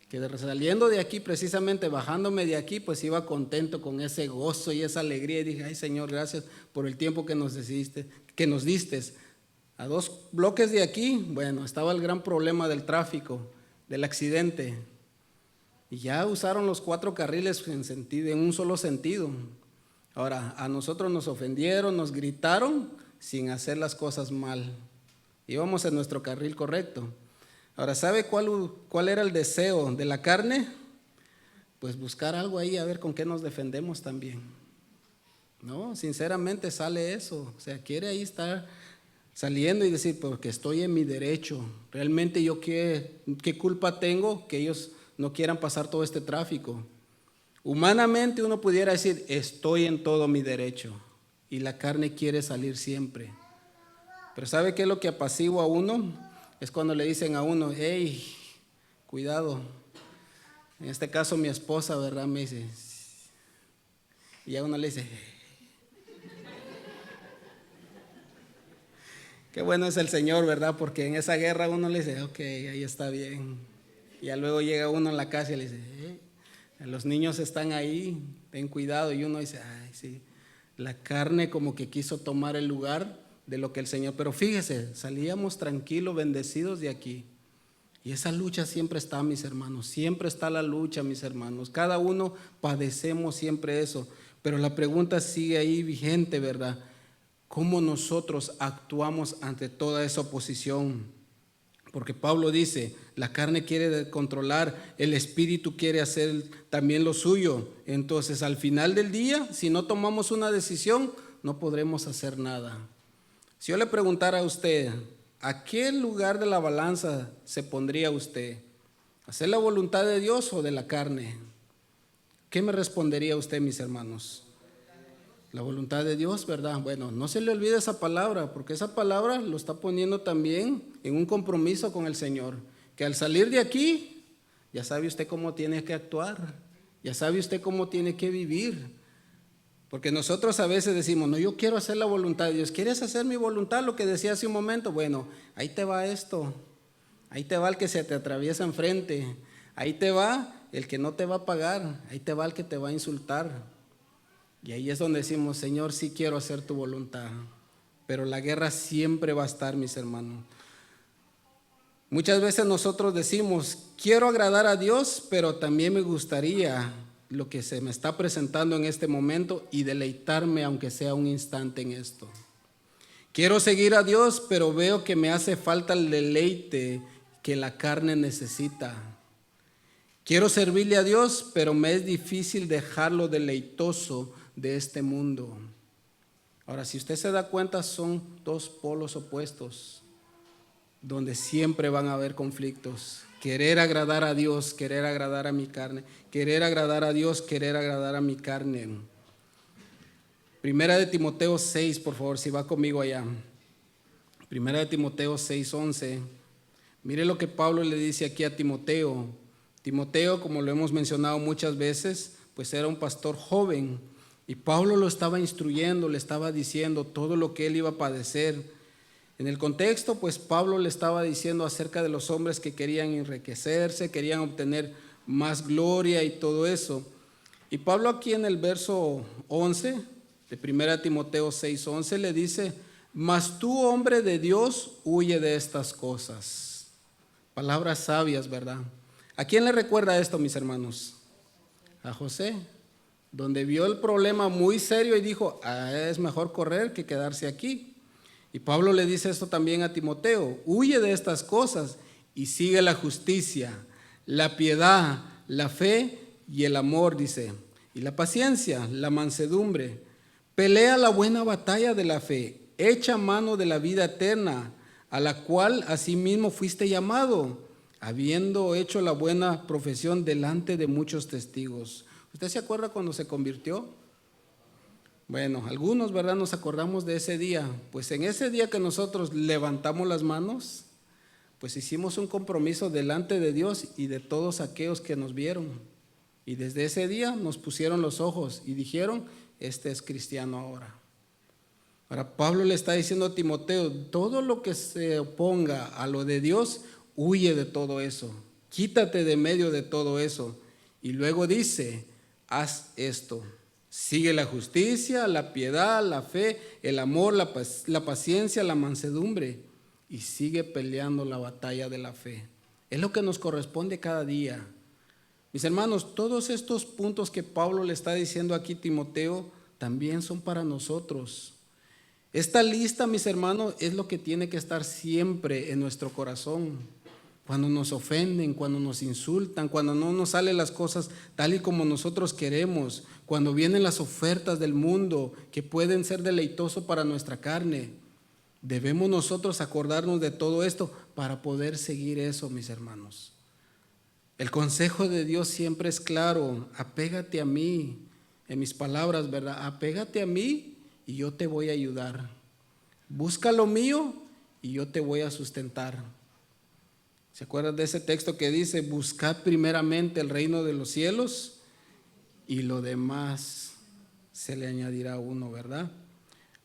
que saliendo de aquí, precisamente bajándome de aquí, pues iba contento con ese gozo y esa alegría y dije, ay Señor, gracias por el tiempo que nos diste. A 2 bloques de aquí, bueno, estaba el gran problema del tráfico, del accidente, y ya usaron los 4 carriles en un solo sentido. Ahora, a nosotros nos ofendieron, nos gritaron sin hacer las cosas mal. Íbamos en nuestro carril correcto. Ahora, ¿sabe cuál era el deseo de la carne? Pues buscar algo ahí a ver con qué nos defendemos también. No, sinceramente sale eso. O sea, quiere ahí estar saliendo y decir, porque estoy en mi derecho. Realmente yo qué culpa tengo que ellos no quieran pasar todo este tráfico. Humanamente uno pudiera decir, estoy en todo mi derecho. Y la carne quiere salir siempre. Pero ¿sabe qué es lo que apacigua a uno? Es cuando le dicen a uno, hey, cuidado. En este caso mi esposa, ¿verdad? Me dice, y a uno le dice, qué bueno es el Señor, ¿verdad? Porque en esa guerra uno le dice, ok, ahí está bien. Y ya luego llega uno en la casa y le dice, los niños están ahí, ten cuidado. Y uno dice, ay, sí, la carne como que quiso tomar el lugar de lo que el Señor. Pero fíjese, salíamos tranquilos, bendecidos de aquí. Y esa lucha siempre está, mis hermanos, siempre está la lucha, mis hermanos. Cada uno padecemos siempre eso. Pero la pregunta sigue ahí vigente, ¿verdad? ¿Cómo nosotros actuamos ante toda esa oposición? Porque Pablo dice, la carne quiere controlar, el espíritu quiere hacer también lo suyo. Entonces, al final del día, si no tomamos una decisión, no podremos hacer nada. Si yo le preguntara a usted, ¿a qué lugar de la balanza se pondría usted? ¿Hacer la voluntad de Dios o de la carne? ¿Qué me respondería usted, mis hermanos? La voluntad de Dios, ¿verdad? Bueno, no se le olvide esa palabra, porque esa palabra lo está poniendo también en un compromiso con el Señor. Que al salir de aquí, ya sabe usted cómo tiene que actuar, ya sabe usted cómo tiene que vivir. Porque nosotros a veces decimos, no, yo quiero hacer la voluntad de Dios. ¿Quieres hacer mi voluntad? Lo que decía hace un momento. Bueno, ahí te va esto. Ahí te va el que se te atraviesa enfrente. Ahí te va el que no te va a pagar. Ahí te va el que te va a insultar. Y ahí es donde decimos, Señor, sí quiero hacer tu voluntad. Pero la guerra siempre va a estar, mis hermanos. Muchas veces nosotros decimos, quiero agradar a Dios, pero también me gustaría lo que se me está presentando en este momento y deleitarme aunque sea un instante en esto. Quiero seguir a Dios, pero veo que me hace falta el deleite que la carne necesita. Quiero servirle a Dios, pero me es difícil dejar lo deleitoso de este mundo. Ahora, si usted se da cuenta, son dos polos opuestos, donde siempre van a haber conflictos. Querer agradar a Dios, querer agradar a mi carne. Querer agradar a Dios, querer agradar a mi carne. Primera de Timoteo 6, por favor, si va conmigo allá. Primera de Timoteo 6:11. Mire lo que Pablo le dice aquí a Timoteo. Timoteo, como lo hemos mencionado muchas veces, pues era un pastor joven. Y Pablo lo estaba instruyendo, le estaba diciendo todo lo que él iba a padecer. En el contexto, pues Pablo le estaba diciendo acerca de los hombres que querían enriquecerse, querían obtener más gloria y todo eso. Y Pablo aquí en el verso 11 de 1 Timoteo 6:11 le dice, mas tú, hombre de Dios, huye de estas cosas. Palabras sabias, ¿verdad? ¿A quién le recuerda esto, mis hermanos? A José, donde vio el problema muy serio y dijo, es mejor correr que quedarse aquí. Y Pablo le dice esto también a Timoteo, huye de estas cosas y sigue la justicia, la piedad, la fe y el amor, dice, y la paciencia, la mansedumbre. Pelea la buena batalla de la fe, echa mano de la vida eterna, a la cual asimismo fuiste llamado, habiendo hecho la buena profesión delante de muchos testigos. ¿Usted se acuerda cuando se convirtió? Bueno, algunos, ¿verdad? Nos acordamos de ese día. Pues en ese día que nosotros levantamos las manos, pues hicimos un compromiso delante de Dios y de todos aquellos que nos vieron. Y desde ese día nos pusieron los ojos y dijeron, este es cristiano ahora. Ahora Pablo le está diciendo a Timoteo, todo lo que se oponga a lo de Dios, huye de todo eso. Quítate de medio de todo eso. Y luego dice, haz esto. Sigue la justicia, la piedad, la fe, el amor, la paciencia, la mansedumbre y sigue peleando la batalla de la fe. Es lo que nos corresponde cada día. Mis hermanos, todos estos puntos que Pablo le está diciendo aquí a Timoteo también son para nosotros. Esta lista, mis hermanos, es lo que tiene que estar siempre en nuestro corazón. Cuando nos ofenden, cuando nos insultan, cuando no nos salen las cosas tal y como nosotros queremos, cuando vienen las ofertas del mundo que pueden ser deleitosos para nuestra carne, debemos nosotros acordarnos de todo esto para poder seguir eso, mis hermanos. El consejo de Dios siempre es claro, apégate a mí, en mis palabras, ¿verdad? Apégate a mí y yo te voy a ayudar. Busca lo mío y yo te voy a sustentar. ¿Se acuerdan de ese texto que dice, buscad primeramente el reino de los cielos y lo demás se le añadirá a uno, ¿verdad?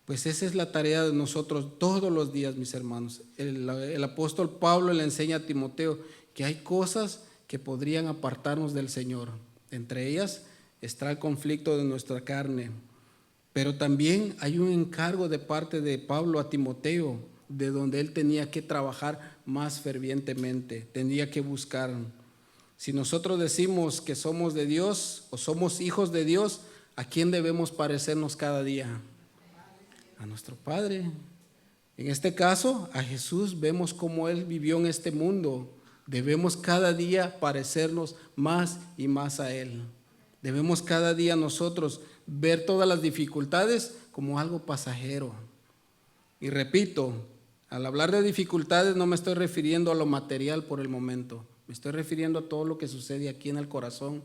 Pues esa es la tarea de nosotros todos los días, mis hermanos. El apóstol Pablo le enseña a Timoteo que hay cosas que podrían apartarnos del Señor. Entre ellas está el conflicto de nuestra carne. Pero también hay un encargo de parte de Pablo a Timoteo, de donde él tenía que trabajar más fervientemente, tenía que buscar. Si nosotros decimos que somos de Dios o somos hijos de Dios, ¿a quién debemos parecernos cada día? A nuestro Padre. En este caso, a Jesús. Vemos cómo Él vivió en este mundo. Debemos cada día parecernos más y más a Él. Debemos cada día nosotros ver todas las dificultades como algo pasajero. Y repito, al hablar de dificultades no me estoy refiriendo a lo material por el momento, me estoy refiriendo a todo lo que sucede aquí en el corazón,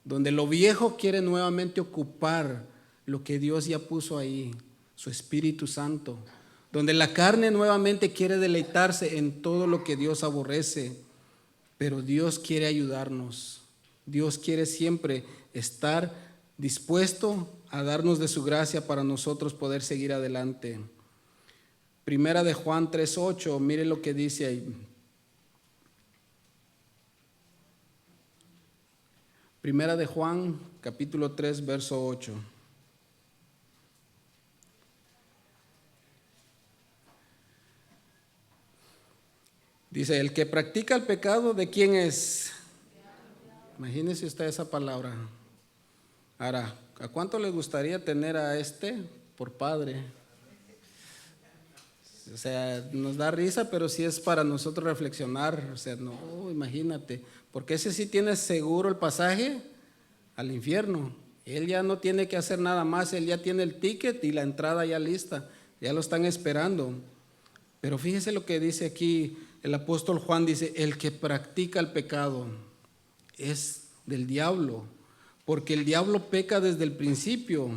donde lo viejo quiere nuevamente ocupar lo que Dios ya puso ahí, su Espíritu Santo, donde la carne nuevamente quiere deleitarse en todo lo que Dios aborrece, pero Dios quiere ayudarnos, Dios quiere siempre estar dispuesto a darnos de su gracia para nosotros poder seguir adelante. Primera de Juan 3:8, mire lo que dice ahí. Primera de Juan, capítulo 3, verso 8. Dice, el que practica el pecado, ¿de quién es? Imagínese usted esa palabra. Ahora, ¿a cuánto le gustaría tener a este por padre? O sea, nos da risa, pero sí es para nosotros reflexionar. O sea, no, imagínate, porque ese sí tiene seguro el pasaje al infierno. Él ya no tiene que hacer nada más, él ya tiene el ticket y la entrada ya lista, ya lo están esperando. Pero fíjese lo que dice aquí el apóstol Juan, dice, el que practica el pecado es del diablo, porque el diablo peca desde el principio.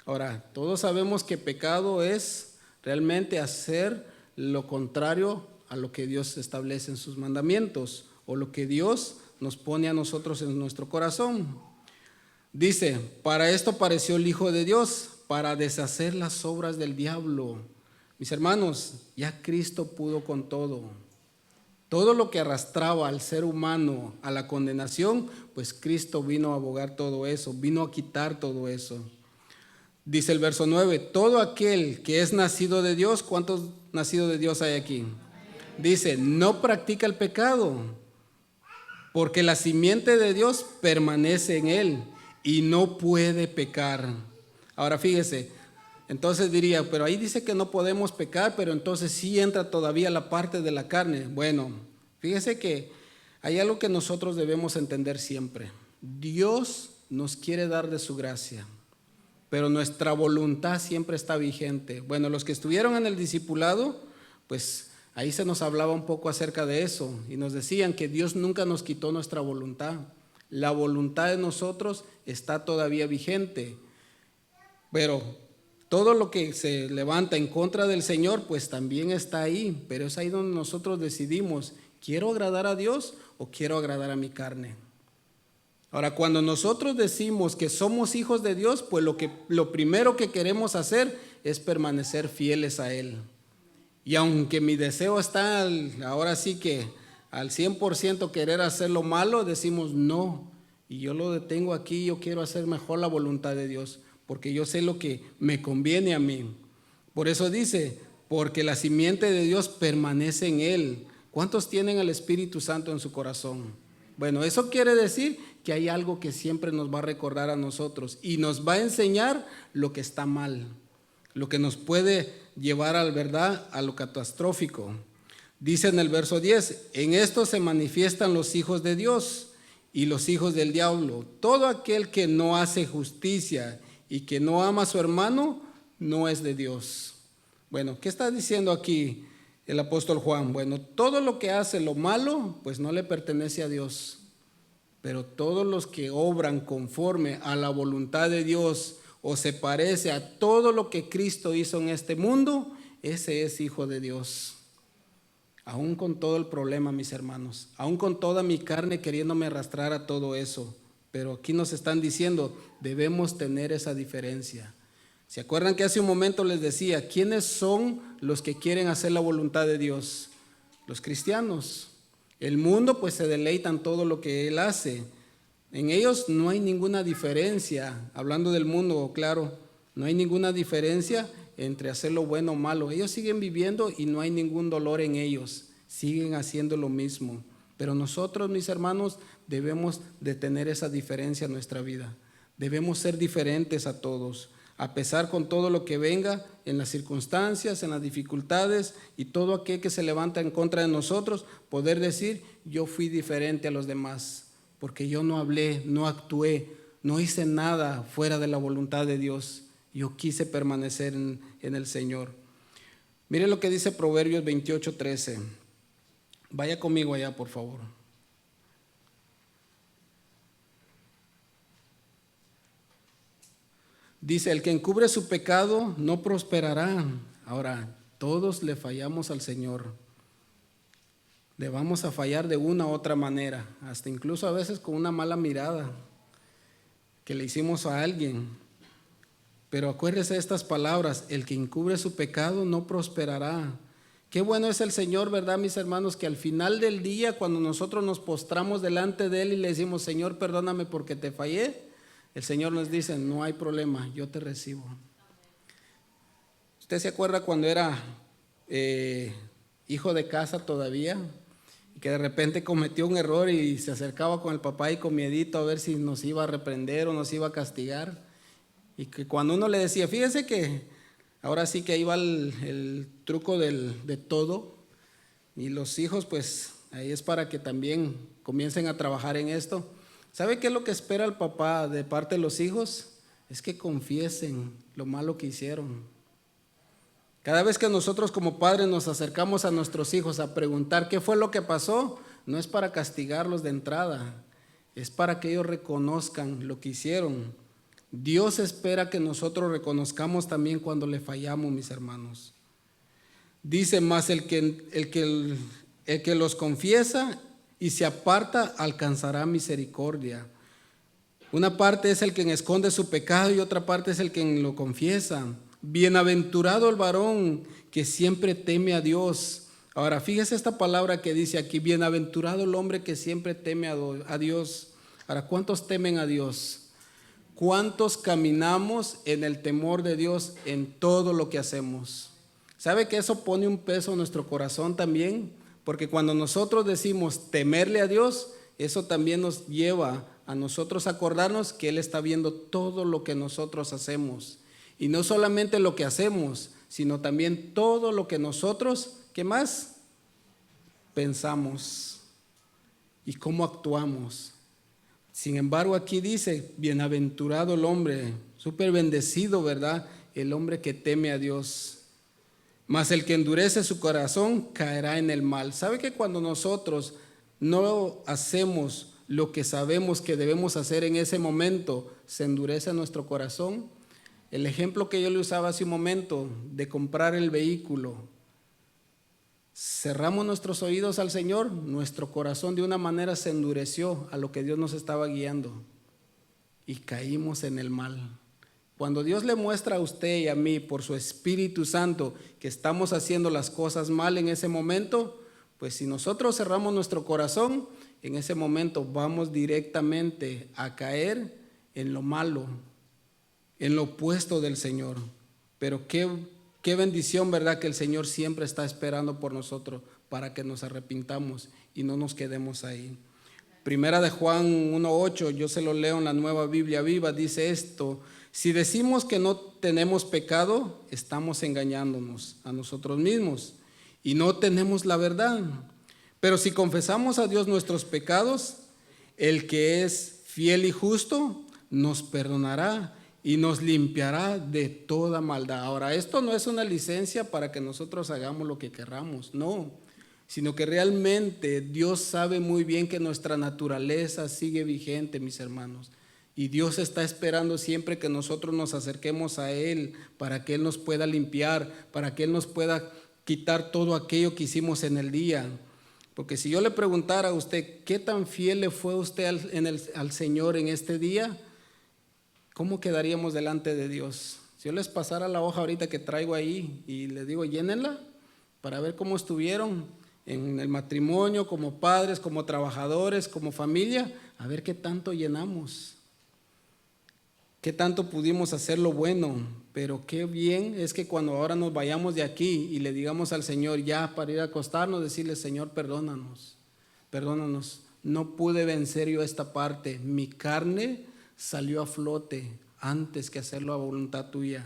Ahora, todos sabemos que pecado es realmente hacer lo contrario a lo que Dios establece en sus mandamientos o lo que Dios nos pone a nosotros en nuestro corazón. Dice, para esto apareció el Hijo de Dios, para deshacer las obras del diablo. Mis hermanos, ya Cristo pudo con todo. Todo lo que arrastraba al ser humano a la condenación, pues Cristo vino a abogar todo eso, vino a quitar todo eso. Dice el verso 9, todo aquel que es nacido de Dios, ¿cuántos nacidos de Dios hay aquí? Dice, no practica el pecado, porque la simiente de Dios permanece en él y no puede pecar. Ahora fíjese, entonces diría, pero ahí dice que no podemos pecar, pero entonces sí entra todavía la parte de la carne. Bueno, fíjese que hay algo que nosotros debemos entender siempre. Dios nos quiere dar de su gracia, pero nuestra voluntad siempre está vigente. Bueno, los que estuvieron en el discipulado, pues ahí se nos hablaba un poco acerca de eso y nos decían que Dios nunca nos quitó nuestra voluntad. La voluntad de nosotros está todavía vigente, pero todo lo que se levanta en contra del Señor, pues también está ahí, pero es ahí donde nosotros decidimos, ¿quiero agradar a Dios o quiero agradar a mi carne? Ahora, cuando nosotros decimos que somos hijos de Dios, pues lo primero que queremos hacer es permanecer fieles a Él. Y aunque mi deseo está ahora sí que al 100% querer hacer lo malo, decimos no, y yo lo detengo aquí, yo quiero hacer mejor la voluntad de Dios, porque yo sé lo que me conviene a mí. Por eso dice, porque la simiente de Dios permanece en él. ¿Cuántos tienen al Espíritu Santo en su corazón? Bueno, eso quiere decir que hay algo que siempre nos va a recordar a nosotros y nos va a enseñar lo que está mal, lo que nos puede llevar a la verdad, a lo catastrófico. Dice en el verso 10, en esto se manifiestan los hijos de Dios y los hijos del diablo. Todo aquel que no hace justicia y que no ama a su hermano, no es de Dios. Bueno, ¿qué está diciendo aquí el apóstol Juan? Bueno, todo lo que hace lo malo, pues no le pertenece a Dios. Pero todos los que obran conforme a la voluntad de Dios o se parece a todo lo que Cristo hizo en este mundo, ese es hijo de Dios. Aún con todo el problema, mis hermanos, aún con toda mi carne queriéndome arrastrar a todo eso, pero aquí nos están diciendo, debemos tener esa diferencia. ¿Se acuerdan que hace un momento les decía, quiénes son los que quieren hacer la voluntad de Dios? Los cristianos. El mundo pues se deleita en todo lo que Él hace. En ellos no hay ninguna diferencia, hablando del mundo, claro, no hay ninguna diferencia entre hacer lo bueno o malo. Ellos siguen viviendo y no hay ningún dolor en ellos, siguen haciendo lo mismo. Pero nosotros, mis hermanos, debemos de tener esa diferencia en nuestra vida. Debemos ser diferentes a todos, a pesar con todo lo que venga en las circunstancias, en las dificultades y todo aquel que se levanta en contra de nosotros, poder decir, yo fui diferente a los demás, porque yo no hablé, no actué, no hice nada fuera de la voluntad de Dios. Yo quise permanecer en el Señor. Miren lo que dice Proverbios 28:13. Vaya conmigo allá, por favor. Dice, el que encubre su pecado no prosperará. Ahora, todos le fallamos al Señor. Le vamos a fallar de una u otra manera, hasta incluso a veces con una mala mirada que le hicimos a alguien. Pero acuérdese de estas palabras: el que encubre su pecado no prosperará. Qué bueno es el Señor, ¿verdad, mis hermanos? Que al final del día, cuando nosotros nos postramos delante de Él y le decimos: Señor, perdóname porque te fallé, el Señor nos dice: no hay problema, yo te recibo. ¿Usted se acuerda cuando era hijo de casa todavía? Y que de repente cometió un error y se acercaba con el papá y con miedito a ver si nos iba a reprender o nos iba a castigar. Y que cuando uno le decía: fíjese que ahora sí que ahí va el truco de todo. Y los hijos, pues ahí es para que también comiencen a trabajar en esto. ¿Sabe qué es lo que espera el papá de parte de los hijos? Es que confiesen lo malo que hicieron. Cada vez que nosotros como padres nos acercamos a nuestros hijos a preguntar qué fue lo que pasó, no es para castigarlos de entrada, es para que ellos reconozcan lo que hicieron. Dios espera que nosotros reconozcamos también cuando le fallamos, mis hermanos. Dice: más el que los confiesa y se aparta alcanzará misericordia. Una parte es el que esconde su pecado y otra parte es el que lo confiesa. Bienaventurado el varón que siempre teme a Dios. Ahora, fíjese esta palabra que dice aquí: bienaventurado el hombre que siempre teme a Dios. Ahora, ¿cuántos temen a Dios? ¿Cuántos caminamos en el temor de Dios en todo lo que hacemos? ¿Sabe que eso pone un peso en nuestro corazón también? Porque cuando nosotros decimos temerle a Dios, eso también nos lleva a nosotros a acordarnos que Él está viendo todo lo que nosotros hacemos. Y no solamente lo que hacemos, sino también todo lo que nosotros, ¿qué más? Pensamos y cómo actuamos. Sin embargo, aquí dice: bienaventurado el hombre, súper bendecido, ¿verdad? El hombre que teme a Dios. Mas el que endurece su corazón caerá en el mal. ¿Sabe que cuando nosotros no hacemos lo que sabemos que debemos hacer en ese momento, se endurece nuestro corazón? El ejemplo que yo le usaba hace un momento de comprar el vehículo. Cerramos nuestros oídos al Señor, nuestro corazón de una manera se endureció a lo que Dios nos estaba guiando y caímos en el mal. Cuando Dios le muestra a usted y a mí por su Espíritu Santo que estamos haciendo las cosas mal en ese momento, pues si nosotros cerramos nuestro corazón, en ese momento vamos directamente a caer en lo malo, en lo opuesto del Señor. Pero qué bendición, ¿verdad? Que el Señor siempre está esperando por nosotros para que nos arrepintamos y no nos quedemos ahí. Primera de Juan 1:8, yo se lo leo en la Nueva Biblia Viva, dice esto: si decimos que no tenemos pecado, estamos engañándonos a nosotros mismos y no tenemos la verdad. Pero si confesamos a Dios nuestros pecados, el que es fiel y justo nos perdonará y nos limpiará de toda maldad. Ahora, esto no es una licencia para que nosotros hagamos lo que querramos, no, sino que realmente Dios sabe muy bien que nuestra naturaleza sigue vigente, mis hermanos, y Dios está esperando siempre que nosotros nos acerquemos a Él para que Él nos pueda limpiar, para que Él nos pueda quitar todo aquello que hicimos en el día. Porque si yo le preguntara a usted qué tan fiel le fue usted al Señor en este día, ¿cómo quedaríamos delante de Dios? Si yo les pasara la hoja ahorita que traigo ahí y les digo: llénenla para ver cómo estuvieron en el matrimonio, como padres, como trabajadores, como familia, a ver qué tanto llenamos, qué tanto pudimos hacer lo bueno. Pero qué bien es que cuando ahora nos vayamos de aquí y le digamos al Señor ya para ir a acostarnos, decirle: Señor, perdónanos, perdónanos, no pude vencer yo esta parte, mi carne salió a flote antes que hacerlo a voluntad tuya.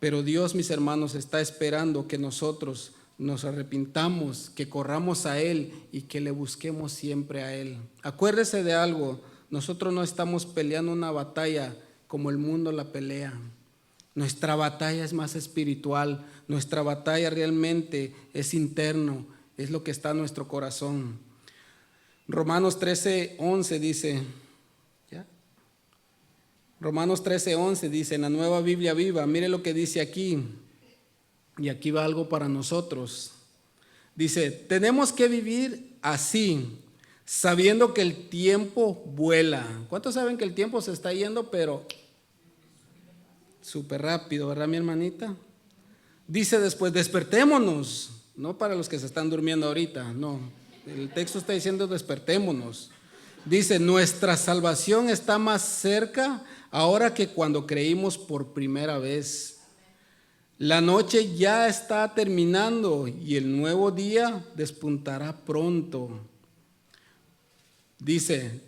Pero Dios, mis hermanos, está esperando que nosotros nos arrepintamos, que corramos a Él y que le busquemos siempre a Él. Acuérdese de algo: nosotros no estamos peleando una batalla como el mundo la pelea. Nuestra batalla es más espiritual, nuestra batalla realmente es interno, es lo que está en nuestro corazón. Romanos 13:11 dice, Romanos 13:11 dice en la Nueva Biblia Viva, mire lo que dice aquí, y aquí va algo para nosotros. Dice: tenemos que vivir así, sabiendo que el tiempo vuela. ¿Cuántos saben que el tiempo se está yendo, pero Súper rápido, ¿verdad, mi hermanita? Dice después, despertémonos. No para los que se están durmiendo ahorita, no. El texto está diciendo despertémonos. Dice, nuestra salvación está más cerca ahora que cuando creímos por primera vez. La noche ya está terminando y el nuevo día despuntará pronto. Dice,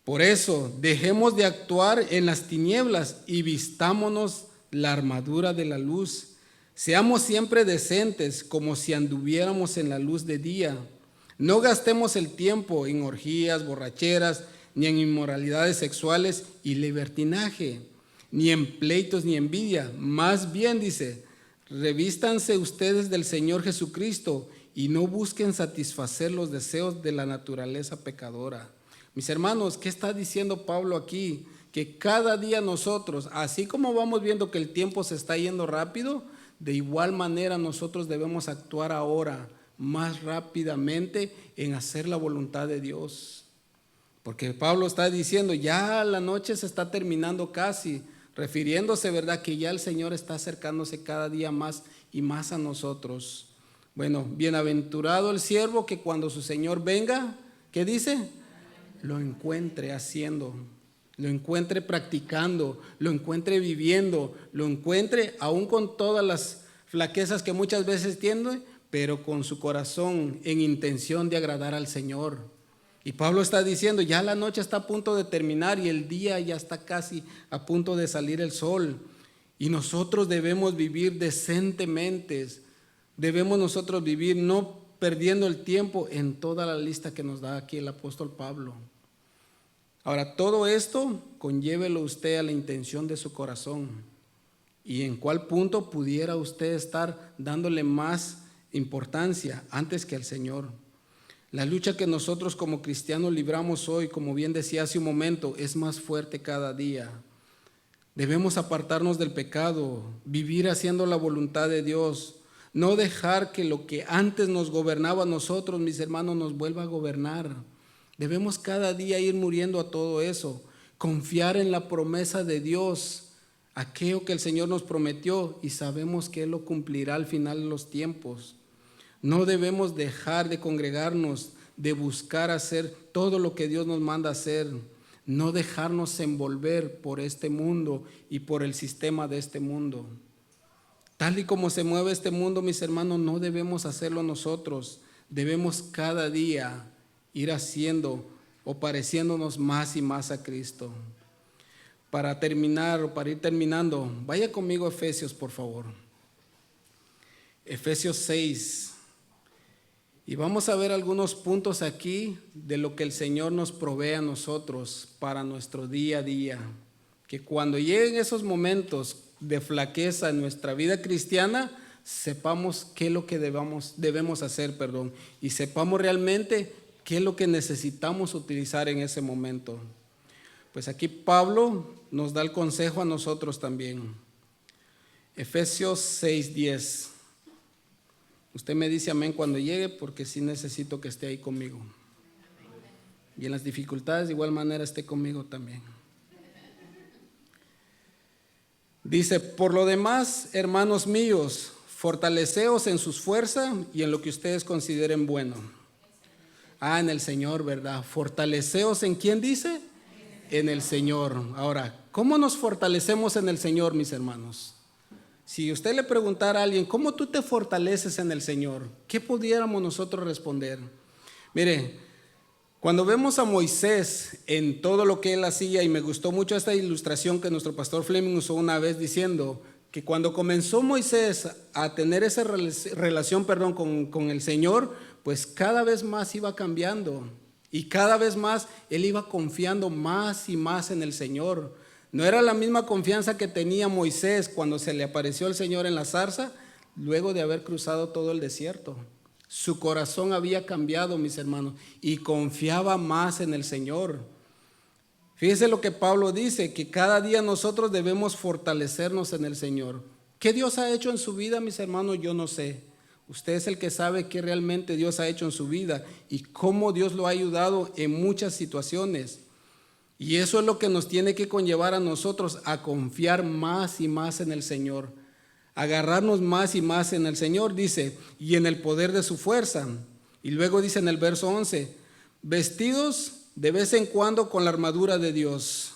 por eso dejemos de actuar en las tinieblas y vistámonos la armadura de la luz. Seamos siempre decentes, como si anduviéramos en la luz de día. No gastemos el tiempo en orgías, borracheras, ni en inmoralidades sexuales y libertinaje, ni en pleitos ni envidia. Más bien, dice, revístanse ustedes del Señor Jesucristo y no busquen satisfacer los deseos de la naturaleza pecadora. Mis hermanos, ¿qué está diciendo Pablo aquí? Que cada día nosotros, así como vamos viendo que el tiempo se está yendo rápido, de igual manera nosotros debemos actuar ahora más rápidamente en hacer la voluntad de Dios. Porque Pablo está diciendo, ya la noche se está terminando casi, refiriéndose, ¿verdad?, que ya el Señor está acercándose cada día más y más a nosotros. Bueno, bienaventurado el siervo que cuando su Señor venga, ¿qué dice? Lo encuentre haciendo, lo encuentre practicando, lo encuentre viviendo, lo encuentre aún con todas las flaquezas que muchas veces tiene, pero con su corazón en intención de agradar al Señor. Y Pablo está diciendo, ya la noche está a punto de terminar y el día ya está casi a punto de salir el sol. Y nosotros debemos vivir decentemente, debemos nosotros vivir no perdiendo el tiempo en toda la lista que nos da aquí el apóstol Pablo. Ahora, todo esto conllévelo usted a la intención de su corazón. ¿Y en cuál punto pudiera usted estar dándole más importancia antes que al Señor? La lucha que nosotros como cristianos libramos hoy, como bien decía hace un momento, es más fuerte cada día. Debemos apartarnos del pecado, vivir haciendo la voluntad de Dios, no dejar que lo que antes nos gobernaba a nosotros, mis hermanos, nos vuelva a gobernar. Debemos cada día ir muriendo a todo eso, confiar en la promesa de Dios, aquello que el Señor nos prometió y sabemos que Él lo cumplirá al final de los tiempos. No debemos dejar de congregarnos, de buscar hacer todo lo que Dios nos manda hacer, no dejarnos envolver por este mundo y por el sistema de este mundo. Tal y como se mueve este mundo, mis hermanos, no debemos hacerlo nosotros. Debemos cada día ir haciendo o pareciéndonos más y más a Cristo. Para terminar o para ir terminando, vaya conmigo a Efesios, por favor. Efesios 6. Y vamos a ver algunos puntos aquí de lo que el Señor nos provee a nosotros para nuestro día a día. Que cuando lleguen esos momentos de flaqueza en nuestra vida cristiana, sepamos qué es lo que debemos hacer, y sepamos realmente qué es lo que necesitamos utilizar en ese momento. Pues aquí Pablo nos da el consejo a nosotros también. Efesios 6:10. Usted me dice amén cuando llegue, porque sí necesito que esté ahí conmigo. Y en las dificultades de igual manera esté conmigo también. Dice, por lo demás, hermanos míos, fortaleceos en sus fuerzas y en lo que ustedes consideren bueno. En el Señor, ¿verdad? Fortaleceos en ¿quién dice? En el Señor. Ahora, ¿cómo nos fortalecemos en el Señor, mis hermanos? Si usted le preguntara a alguien, ¿cómo tú te fortaleces en el Señor? ¿Qué pudiéramos nosotros responder? Mire, cuando vemos a Moisés en todo lo que él hacía, y me gustó mucho esta ilustración que nuestro pastor Fleming usó una vez diciendo que cuando comenzó Moisés a tener esa relación con el Señor, pues cada vez más iba cambiando y cada vez más él iba confiando más y más en el Señor. No era la misma confianza que tenía Moisés cuando se le apareció el Señor en la zarza, luego de haber cruzado todo el desierto. Su corazón había cambiado, mis hermanos, y confiaba más en el Señor. Fíjese lo que Pablo dice, que cada día nosotros debemos fortalecernos en el Señor. ¿Qué Dios ha hecho en su vida, mis hermanos? Yo no sé. Usted es el que sabe qué realmente Dios ha hecho en su vida y cómo Dios lo ha ayudado en muchas situaciones. Y eso es lo que nos tiene que conllevar a nosotros a confiar más y más en el Señor, agarrarnos más y más en el Señor, dice, y en el poder de su fuerza. Y luego dice en el verso 11, vestidos de vez en cuando con la armadura de Dios.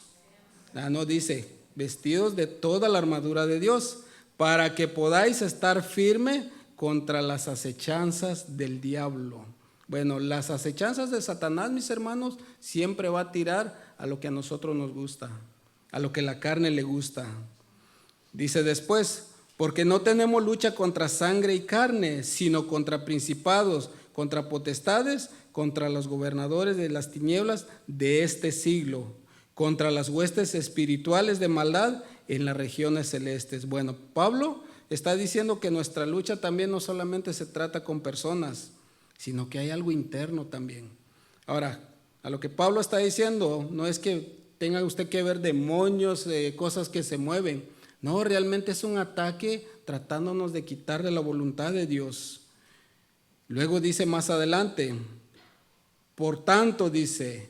No dice, vestidos de toda la armadura de Dios, para que podáis estar firme contra las acechanzas del diablo. Bueno, las acechanzas de Satanás, mis hermanos, siempre va a tirar a lo que a nosotros nos gusta, a lo que la carne le gusta. Dice después, porque no tenemos lucha contra sangre y carne, sino contra principados, contra potestades, contra los gobernadores de las tinieblas de este siglo, contra las huestes espirituales de maldad en las regiones celestes. Bueno, Pablo está diciendo que nuestra lucha también no solamente se trata con personas, sino que hay algo interno también. Ahora, a lo que Pablo está diciendo no es que tenga usted que ver demonios, cosas que se mueven. No, realmente es un ataque tratándonos de quitar de la voluntad de Dios. Luego dice más adelante, por tanto dice,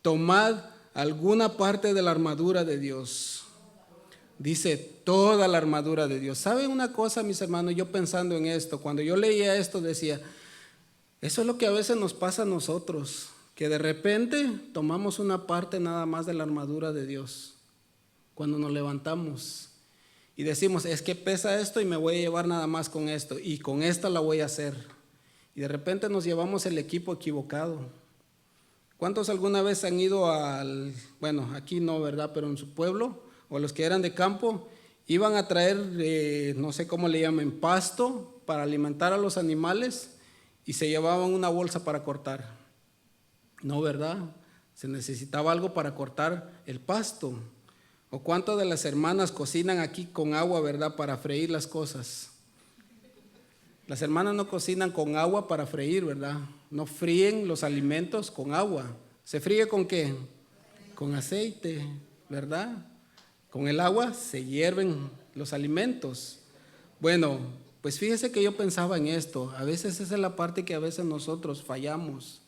tomad alguna parte de la armadura de Dios. Dice toda la armadura de Dios. ¿Saben una cosa, mis hermanos? Yo pensando en esto, cuando yo leía esto decía, eso es lo que a veces nos pasa a nosotros, que de repente tomamos una parte nada más de la armadura de Dios cuando nos levantamos y decimos, es que pesa esto y me voy a llevar nada más con esto y con esta la voy a hacer, y de repente nos llevamos el equipo equivocado. ¿Cuántos alguna vez han ido bueno, aquí no, ¿verdad? Pero en su pueblo, o los que eran de campo, iban a traer, no sé cómo le llaman, pasto para alimentar a los animales y se llevaban una bolsa para cortar? No, ¿verdad? Se necesitaba algo para cortar el pasto. ¿O cuántas de las hermanas cocinan aquí con agua, verdad, para freír las cosas? Las hermanas no cocinan con agua para freír, ¿verdad? No fríen los alimentos con agua. ¿Se fríe con qué? Con aceite, ¿verdad? Con el agua se hierven los alimentos. Bueno, pues fíjese que yo pensaba en esto. A veces esa es la parte que a veces nosotros fallamos,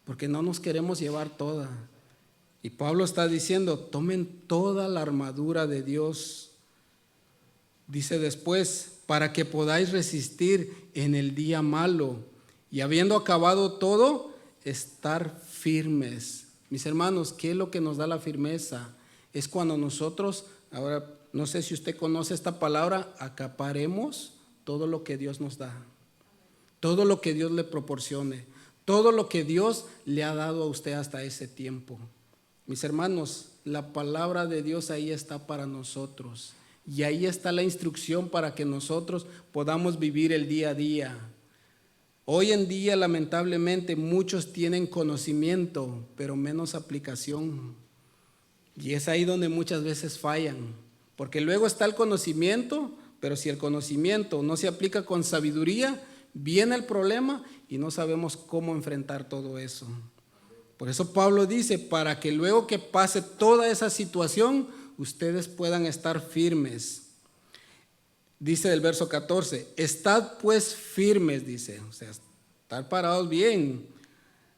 porque no nos queremos llevar toda. Y Pablo está diciendo, tomen toda la armadura de Dios. Dice después, para que podáis resistir en el día malo y habiendo acabado todo, estar firmes. Mis hermanos, ¿qué es lo que nos da la firmeza? Es cuando nosotros, ahora no sé si usted conoce esta palabra, acaparemos todo lo que Dios nos da, todo lo que Dios le proporcione, todo lo que Dios le ha dado a usted hasta ese tiempo. Mis hermanos, la palabra de Dios ahí está para nosotros. Y ahí está la instrucción para que nosotros podamos vivir el día a día. Hoy en día, lamentablemente, muchos tienen conocimiento, pero menos aplicación. Y es ahí donde muchas veces fallan. Porque luego está el conocimiento, pero si el conocimiento no se aplica con sabiduría, viene el problema y no sabemos cómo enfrentar todo eso. Por eso Pablo dice, para que luego que pase toda esa situación, ustedes puedan estar firmes. Dice el verso 14, estad pues firmes, dice, o sea, estar parados bien,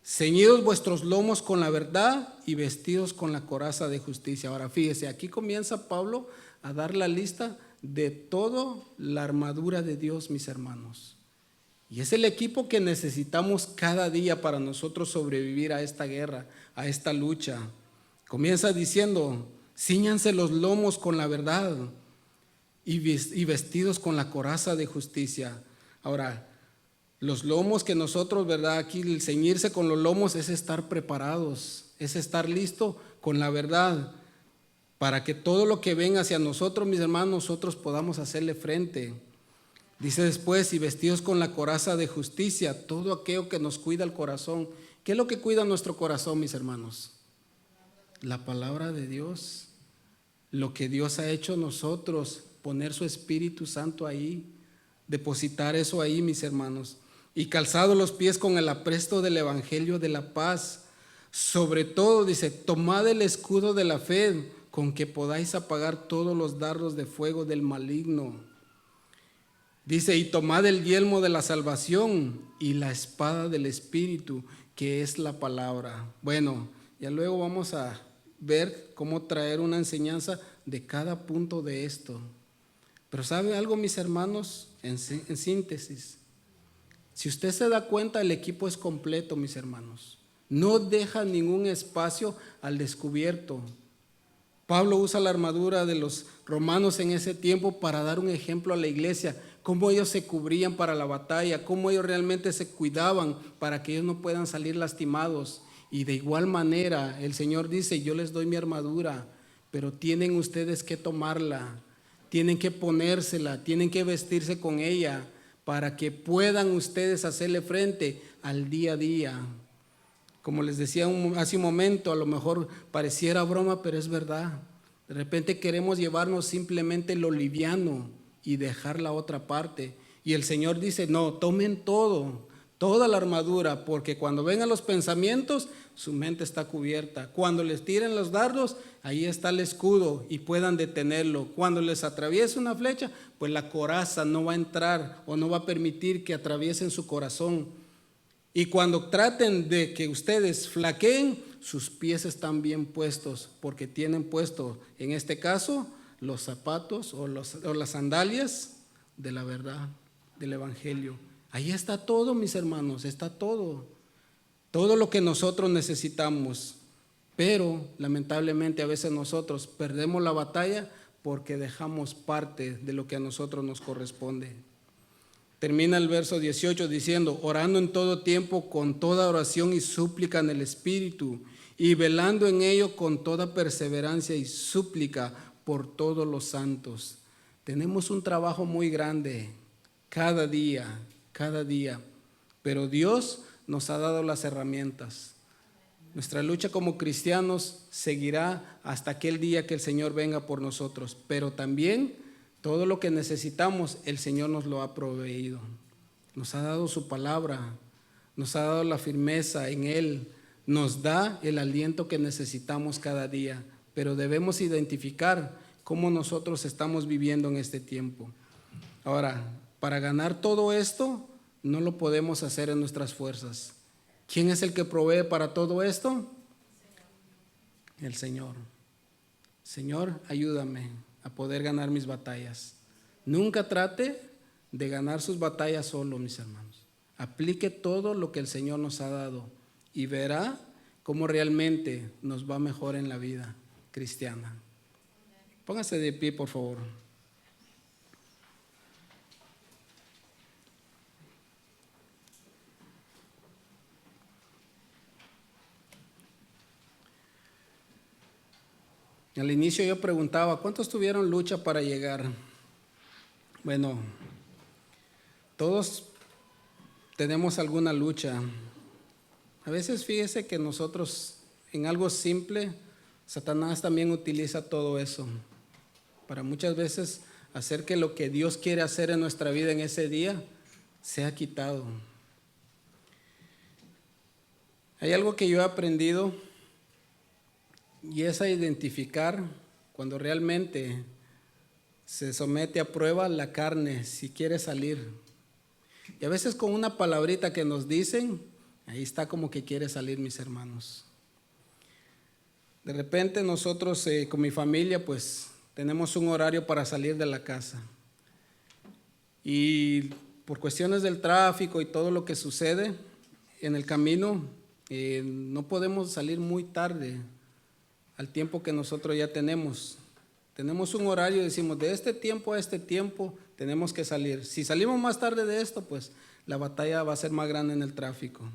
ceñidos vuestros lomos con la verdad y vestidos con la coraza de justicia. Ahora fíjese, aquí comienza Pablo a dar la lista de toda la armadura de Dios, mis hermanos. Y es el equipo que necesitamos cada día para nosotros sobrevivir a esta guerra, a esta lucha. Comienza diciendo, cíñanse los lomos con la verdad y vestidos con la coraza de justicia. Ahora, los lomos que nosotros, ¿verdad? Aquí el ceñirse con los lomos es estar preparados, es estar listo con la verdad para que todo lo que venga hacia nosotros, mis hermanos, nosotros podamos hacerle frente. Dice después, y vestidos con la coraza de justicia, todo aquello que nos cuida el corazón. ¿Qué es lo que cuida nuestro corazón, mis hermanos? La palabra de Dios, lo que Dios ha hecho nosotros, poner su Espíritu Santo ahí, depositar eso ahí, mis hermanos. Y calzados los pies con el apresto del Evangelio de la paz. Sobre todo, dice, tomad el escudo de la fe, con que podáis apagar todos los dardos de fuego del maligno. Dice, y tomad el yelmo de la salvación y la espada del Espíritu, que es la palabra. Bueno, ya luego vamos a ver cómo traer una enseñanza de cada punto de esto. Pero ¿sabe algo, mis hermanos? En síntesis, si usted se da cuenta, el equipo es completo, mis hermanos. No deja ningún espacio al descubierto. Pablo usa la armadura de los romanos en ese tiempo para dar un ejemplo a la iglesia, cómo ellos se cubrían para la batalla, cómo ellos realmente se cuidaban para que ellos no puedan salir lastimados. Y de igual manera el Señor dice, yo les doy mi armadura, pero tienen ustedes que tomarla, tienen que ponérsela, tienen que vestirse con ella para que puedan ustedes hacerle frente al día a día. Como les decía hace un momento, a lo mejor pareciera broma, pero es verdad. De repente queremos llevarnos simplemente lo liviano y dejar la otra parte. Y el Señor dice, no, tomen todo, toda la armadura, porque cuando vengan los pensamientos, su mente está cubierta. Cuando les tiren los dardos, ahí está el escudo y puedan detenerlo. Cuando les atraviese una flecha, pues la coraza no va a entrar o no va a permitir que atraviesen su corazón. Y cuando traten de que ustedes flaqueen, sus pies están bien puestos, porque tienen puesto, en este caso, los zapatos o las sandalias de la verdad, del Evangelio. Ahí está todo, mis hermanos, está todo. Todo lo que nosotros necesitamos. Pero lamentablemente a veces nosotros perdemos la batalla porque dejamos parte de lo que a nosotros nos corresponde. Termina el verso 18 diciendo, orando en todo tiempo con toda oración y súplica en el Espíritu, y velando en ello con toda perseverancia y súplica por todos los santos. Tenemos un trabajo muy grande cada día, pero Dios nos ha dado las herramientas. Nuestra lucha como cristianos seguirá hasta aquel día que el Señor venga por nosotros, pero también todo lo que necesitamos, el Señor nos lo ha proveído. Nos ha dado su palabra, nos ha dado la firmeza en Él, nos da el aliento que necesitamos cada día, pero debemos identificar cómo nosotros estamos viviendo en este tiempo. Ahora, para ganar todo esto, no lo podemos hacer en nuestras fuerzas. ¿Quién es el que provee para todo esto? El Señor. Señor, ayúdame a poder ganar mis batallas. Nunca trate de ganar sus batallas solo, mis hermanos. Aplique todo lo que el Señor nos ha dado y verá cómo realmente nos va mejor en la vida cristiana. Póngase de pie, por favor. Al inicio yo preguntaba, ¿cuántos tuvieron lucha para llegar? Bueno, todos tenemos alguna lucha. A veces fíjese que nosotros en algo simple, Satanás también utiliza todo eso para muchas veces hacer que lo que Dios quiere hacer en nuestra vida en ese día sea quitado. Hay algo que yo he aprendido y es a identificar cuando realmente se somete a prueba la carne, si quiere salir. Y a veces con una palabrita que nos dicen, ahí está como que quiere salir, mis hermanos. De repente nosotros con mi familia pues tenemos un horario para salir de la casa. Y por cuestiones del tráfico y todo lo que sucede en el camino, no podemos salir muy tarde al tiempo que nosotros ya tenemos. Tenemos un horario, decimos, de este tiempo a este tiempo tenemos que salir. Si salimos más tarde de esto, pues la batalla va a ser más grande en el tráfico.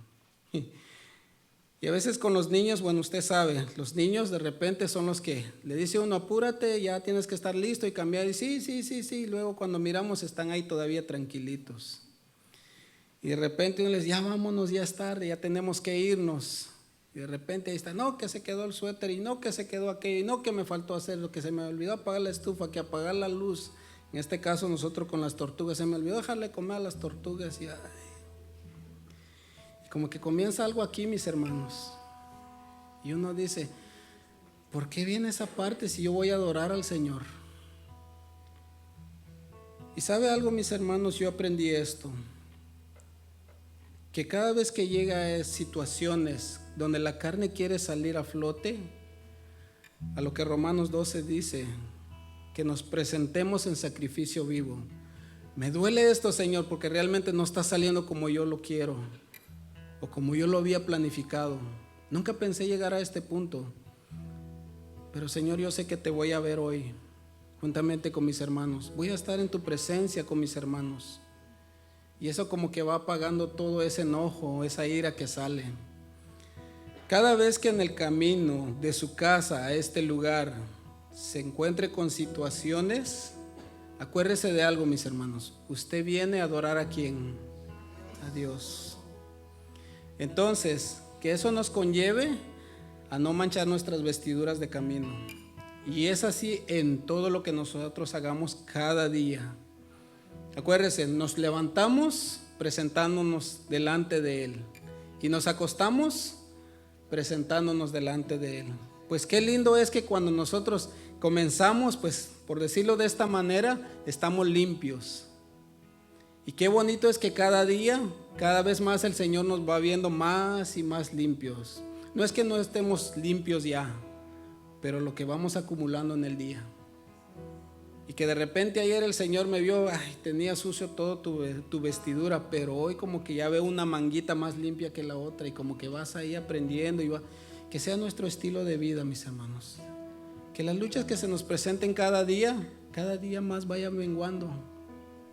Y a veces con los niños, bueno, usted sabe, los niños de repente son los que le dice uno, apúrate, ya tienes que estar listo y cambiar. Y sí. Luego cuando miramos están ahí todavía tranquilitos. Y de repente uno les dice, ya vámonos, ya es tarde, ya tenemos que irnos. Y de repente ahí está, no, que se quedó el suéter, y no, que se quedó aquello, y no, que me faltó hacer lo que se me olvidó apagar la estufa, que apagar la luz. En este caso nosotros con las tortugas, se me olvidó dejarle comer a las tortugas. Y como que comienza algo aquí, mis hermanos. Y uno dice, ¿por qué viene esa parte si yo voy a adorar al Señor? Y sabe algo, mis hermanos, yo aprendí esto, que cada vez que llega a situaciones donde la carne quiere salir a flote, a lo que Romanos 12 dice, que nos presentemos en sacrificio vivo. Me duele esto, Señor, porque realmente no está saliendo como yo lo quiero o como yo lo había planificado. Nunca pensé llegar a este punto, pero Señor, yo sé que te voy a ver hoy juntamente con mis hermanos. Voy a estar en tu presencia con mis hermanos, y eso como que va apagando todo ese enojo, esa ira que sale. Cada vez que en el camino de su casa a este lugar se encuentre con situaciones, acuérdese de algo, mis hermanos. Usted viene a adorar ¿a quién? A Dios. Entonces, que eso nos conlleve a no manchar nuestras vestiduras de camino. Y es así en todo lo que nosotros hagamos cada día. Acuérdese, nos levantamos presentándonos delante de Él y nos acostamos presentándonos delante de Él. Pues qué lindo es que cuando nosotros comenzamos, pues por decirlo de esta manera, estamos limpios. Y qué bonito es que cada día, cada vez más el Señor nos va viendo más y más limpios. No es que no estemos limpios ya, pero lo que vamos acumulando en el día. Y que de repente ayer el Señor me vio, ay, tenía sucio todo tu vestidura, pero hoy como que ya veo una manguita más limpia que la otra, y como que vas ahí aprendiendo, que sea nuestro estilo de vida, mis hermanos. Que las luchas que se nos presenten cada día más vayan menguando,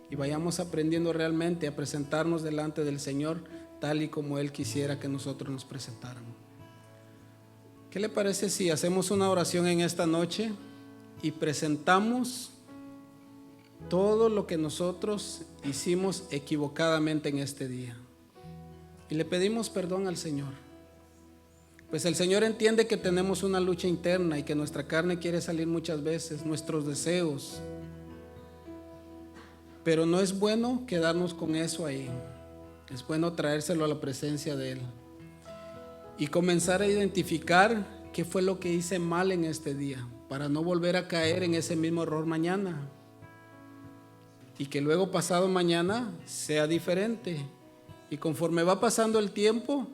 y vayamos aprendiendo realmente a presentarnos delante del Señor tal y como Él quisiera que nosotros nos presentáramos. ¿Qué le parece si hacemos una oración en esta noche y presentamos todo lo que nosotros hicimos equivocadamente en este día y le pedimos perdón al Señor? Pues el Señor entiende que tenemos una lucha interna y que nuestra carne quiere salir muchas veces, nuestros deseos, pero no es bueno quedarnos con eso ahí. Es bueno traérselo a la presencia de Él y comenzar a identificar qué fue lo que hice mal en este día, para no volver a caer en ese mismo error mañana, y que luego pasado mañana sea diferente. Y conforme va pasando el tiempo,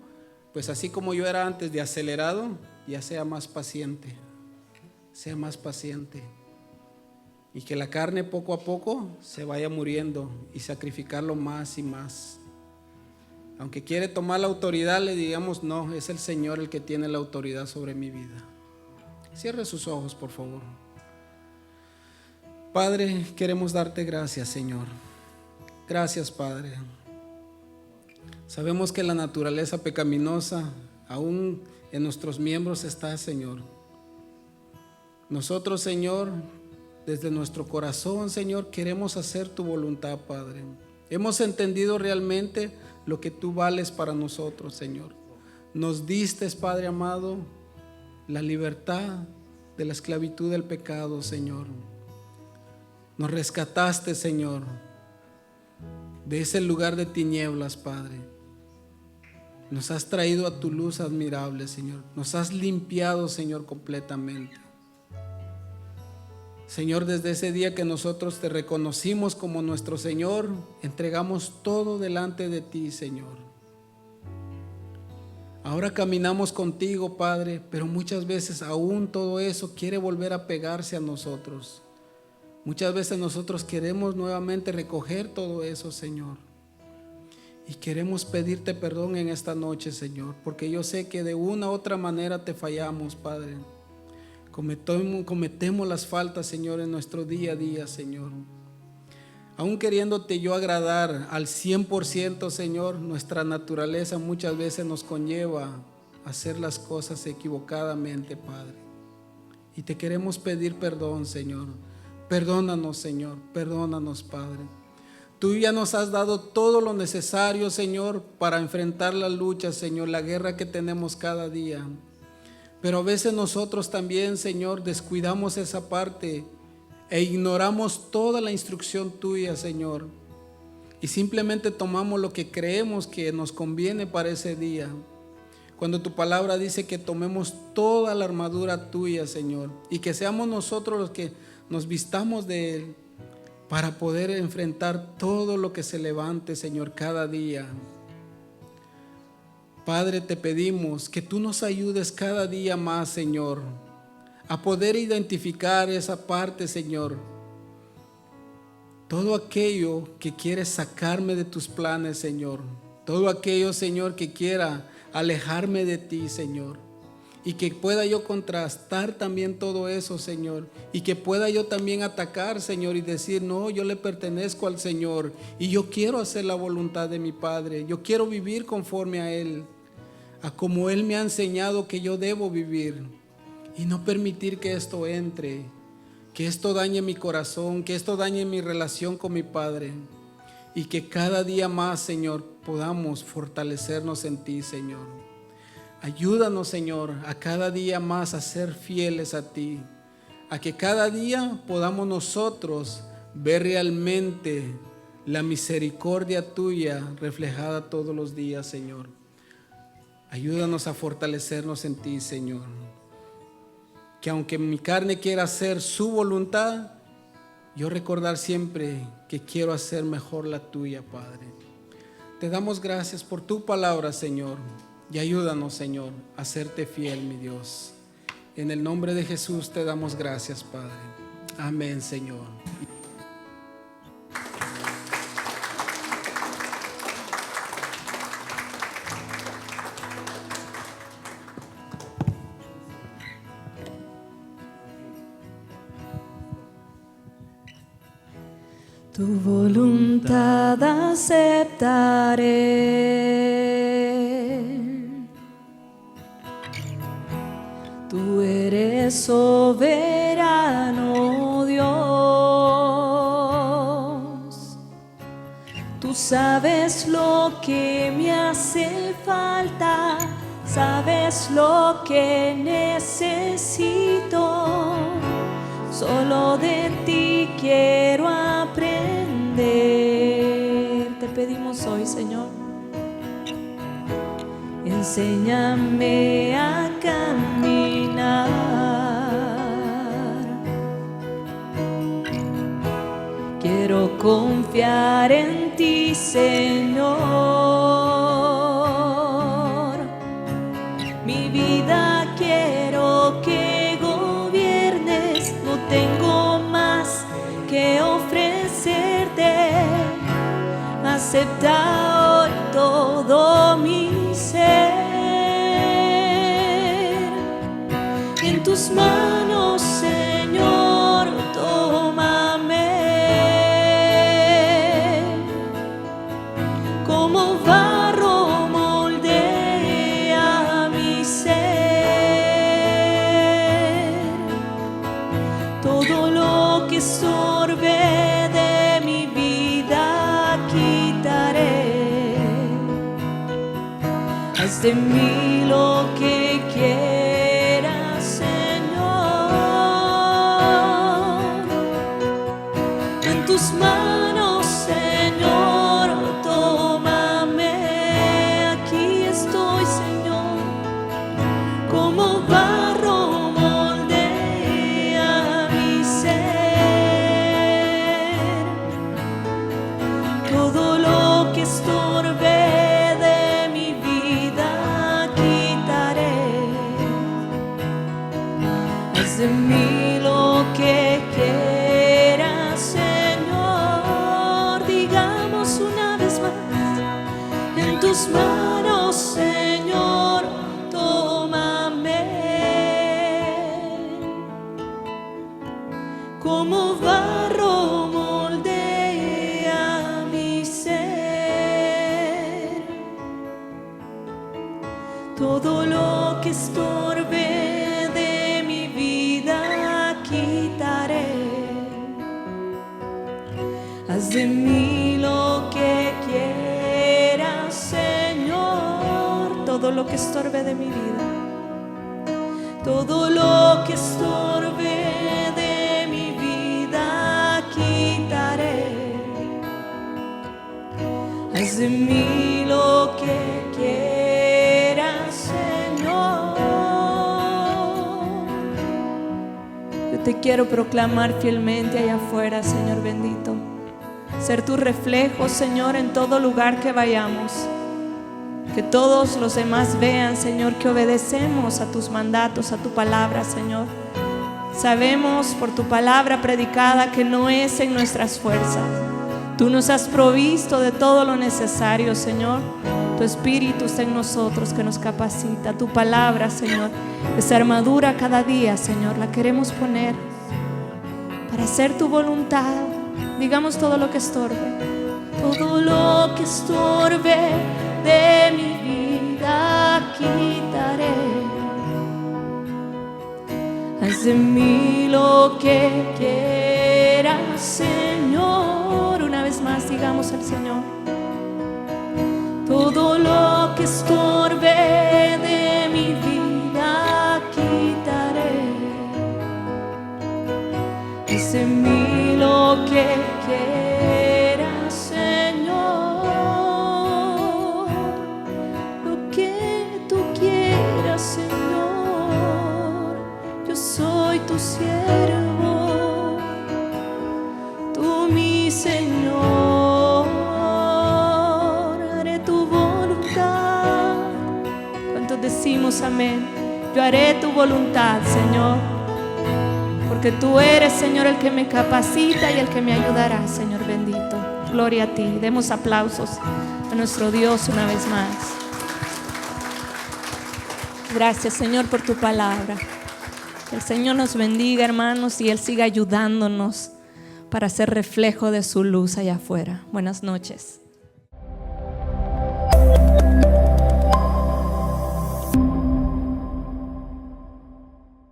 pues así como yo era antes de acelerado, ya sea más paciente, y que la carne poco a poco se vaya muriendo y sacrificarlo más y más. Aunque quiere tomar la autoridad, le digamos no, es el Señor el que tiene la autoridad sobre mi vida. Cierre sus ojos, por favor. Padre, queremos darte gracias, Señor. Gracias, Padre. Sabemos que la naturaleza pecaminosa aún en nuestros miembros está, Señor. Nosotros, Señor, desde nuestro corazón, Señor, queremos hacer tu voluntad, Padre. Hemos entendido realmente lo que tú vales para nosotros, Señor. Nos diste, Padre amado, la libertad de la esclavitud del pecado, Señor. Nos rescataste, Señor, de ese lugar de tinieblas, Padre. Nos has traído a tu luz admirable, Señor. Nos has limpiado, Señor, completamente. Señor, desde ese día que nosotros te reconocimos como nuestro Señor, entregamos todo delante de ti, Señor. Ahora caminamos contigo, Padre, pero muchas veces aún todo eso quiere volver a pegarse a nosotros. Muchas veces nosotros queremos nuevamente recoger todo eso, Señor. Y queremos pedirte perdón en esta noche, Señor, porque yo sé que de una u otra manera te fallamos, Padre. Cometemos las faltas, Señor, en nuestro día a día, Señor. Aún queriéndote yo agradar al 100%, Señor, nuestra naturaleza muchas veces nos conlleva a hacer las cosas equivocadamente, Padre. Y te queremos pedir perdón, Señor. Perdónanos, Señor, perdónanos, Padre. Tú ya nos has dado todo lo necesario, Señor, para enfrentar la lucha, Señor, la guerra que tenemos cada día. Pero a veces nosotros también, Señor, descuidamos esa parte e ignoramos toda la instrucción tuya, Señor. Y simplemente tomamos lo que creemos que nos conviene para ese día. Cuando tu palabra dice que tomemos toda la armadura tuya, Señor, y que seamos nosotros los que nos vistamos de Él para poder enfrentar todo lo que se levante, Señor, cada día. Padre, te pedimos que tú nos ayudes cada día más, Señor, a poder identificar esa parte, Señor. Todo aquello que quiere sacarme de tus planes, Señor. Todo aquello, Señor, que quiera alejarme de ti, Señor. Y que pueda yo contrastar también todo eso, Señor. Y que pueda yo también atacar, Señor, y decir, no, yo le pertenezco al Señor. Y yo quiero hacer la voluntad de mi Padre. Yo quiero vivir conforme a Él, a como Él me ha enseñado que yo debo vivir. Y no permitir que esto entre, que esto dañe mi corazón, que esto dañe mi relación con mi Padre. Y que cada día más, Señor, podamos fortalecernos en ti, Señor. Ayúdanos, Señor, a cada día más a ser fieles a ti, a que cada día podamos nosotros ver realmente la misericordia tuya reflejada todos los días, Señor. Ayúdanos a fortalecernos en ti, Señor. Que aunque mi carne quiera hacer su voluntad, yo recordar siempre que quiero hacer mejor la tuya, Padre. Te damos gracias por tu palabra, Señor. Y ayúdanos, Señor, a serte fiel, mi Dios. En el nombre de Jesús te damos gracias, Padre. Amén, Señor. Tu voluntad aceptaré. Tú eres soberano, Dios. Tú sabes lo que me hace falta, sabes lo que necesito. Solo de ti quiero aprender. Te pedimos hoy, Señor, enséñame a caminar. Quiero confiar en ti, Señor. Mi vida quiero que gobiernes. No tengo más que ofrecerte. Acepta hoy todo mi ser. En tus manos, Señor, tómame. Como barro moldea mi ser. Todo lo que estorbe de mi vida quitaré. Haz de mí lo que quieras, Señor. En tus manos, Señor, tómame. Aquí estoy, Señor, como barro moldea mi ser. Todo lo que estorbe de mi vida quitaré. Haz de mí lo que quieras, Señor. Digamos una vez más. En tus manos, Señor, tómame. Como barro moldea mi ser. Todo lo que estorbe de mi vida quitaré. Haz de mí lo que quieras, Señor. Todo lo que estorbe de mi vida. Todo lo que estorbe de mi vida quitaré. Haz de mí lo que quieras, Señor. Yo te quiero proclamar fielmente allá afuera, Señor bendito. Ser tu reflejo, Señor, en todo lugar que vayamos. Que todos los demás vean, Señor, que obedecemos a tus mandatos, a tu palabra, Señor. Sabemos por tu palabra predicada que no es en nuestras fuerzas. Tú nos has provisto de todo lo necesario, Señor. Tu Espíritu está en nosotros que nos capacita. Tu palabra, Señor, esa armadura cada día, Señor, la queremos poner para hacer tu voluntad. Digamos todo lo que estorbe. Todo lo que estorbe de mi vida quitaré. Haz de mí lo que quieras, Señor. Una vez más, digamos al Señor. Todo lo que estorbe de mi vida quitaré. Haz de mí lo que quieras, Señor. Lo que tú quieras, Señor. Yo soy tu siervo, tú mi Señor. Decimos amén. Yo haré tu voluntad, Señor, porque tú eres, Señor, el que me capacita y el que me ayudará, Señor bendito. Gloria a ti. Demos aplausos a nuestro Dios una vez más. Gracias, Señor, por tu palabra. Que el Señor nos bendiga, hermanos, y Él siga ayudándonos para ser reflejo de su luz allá afuera. Buenas noches.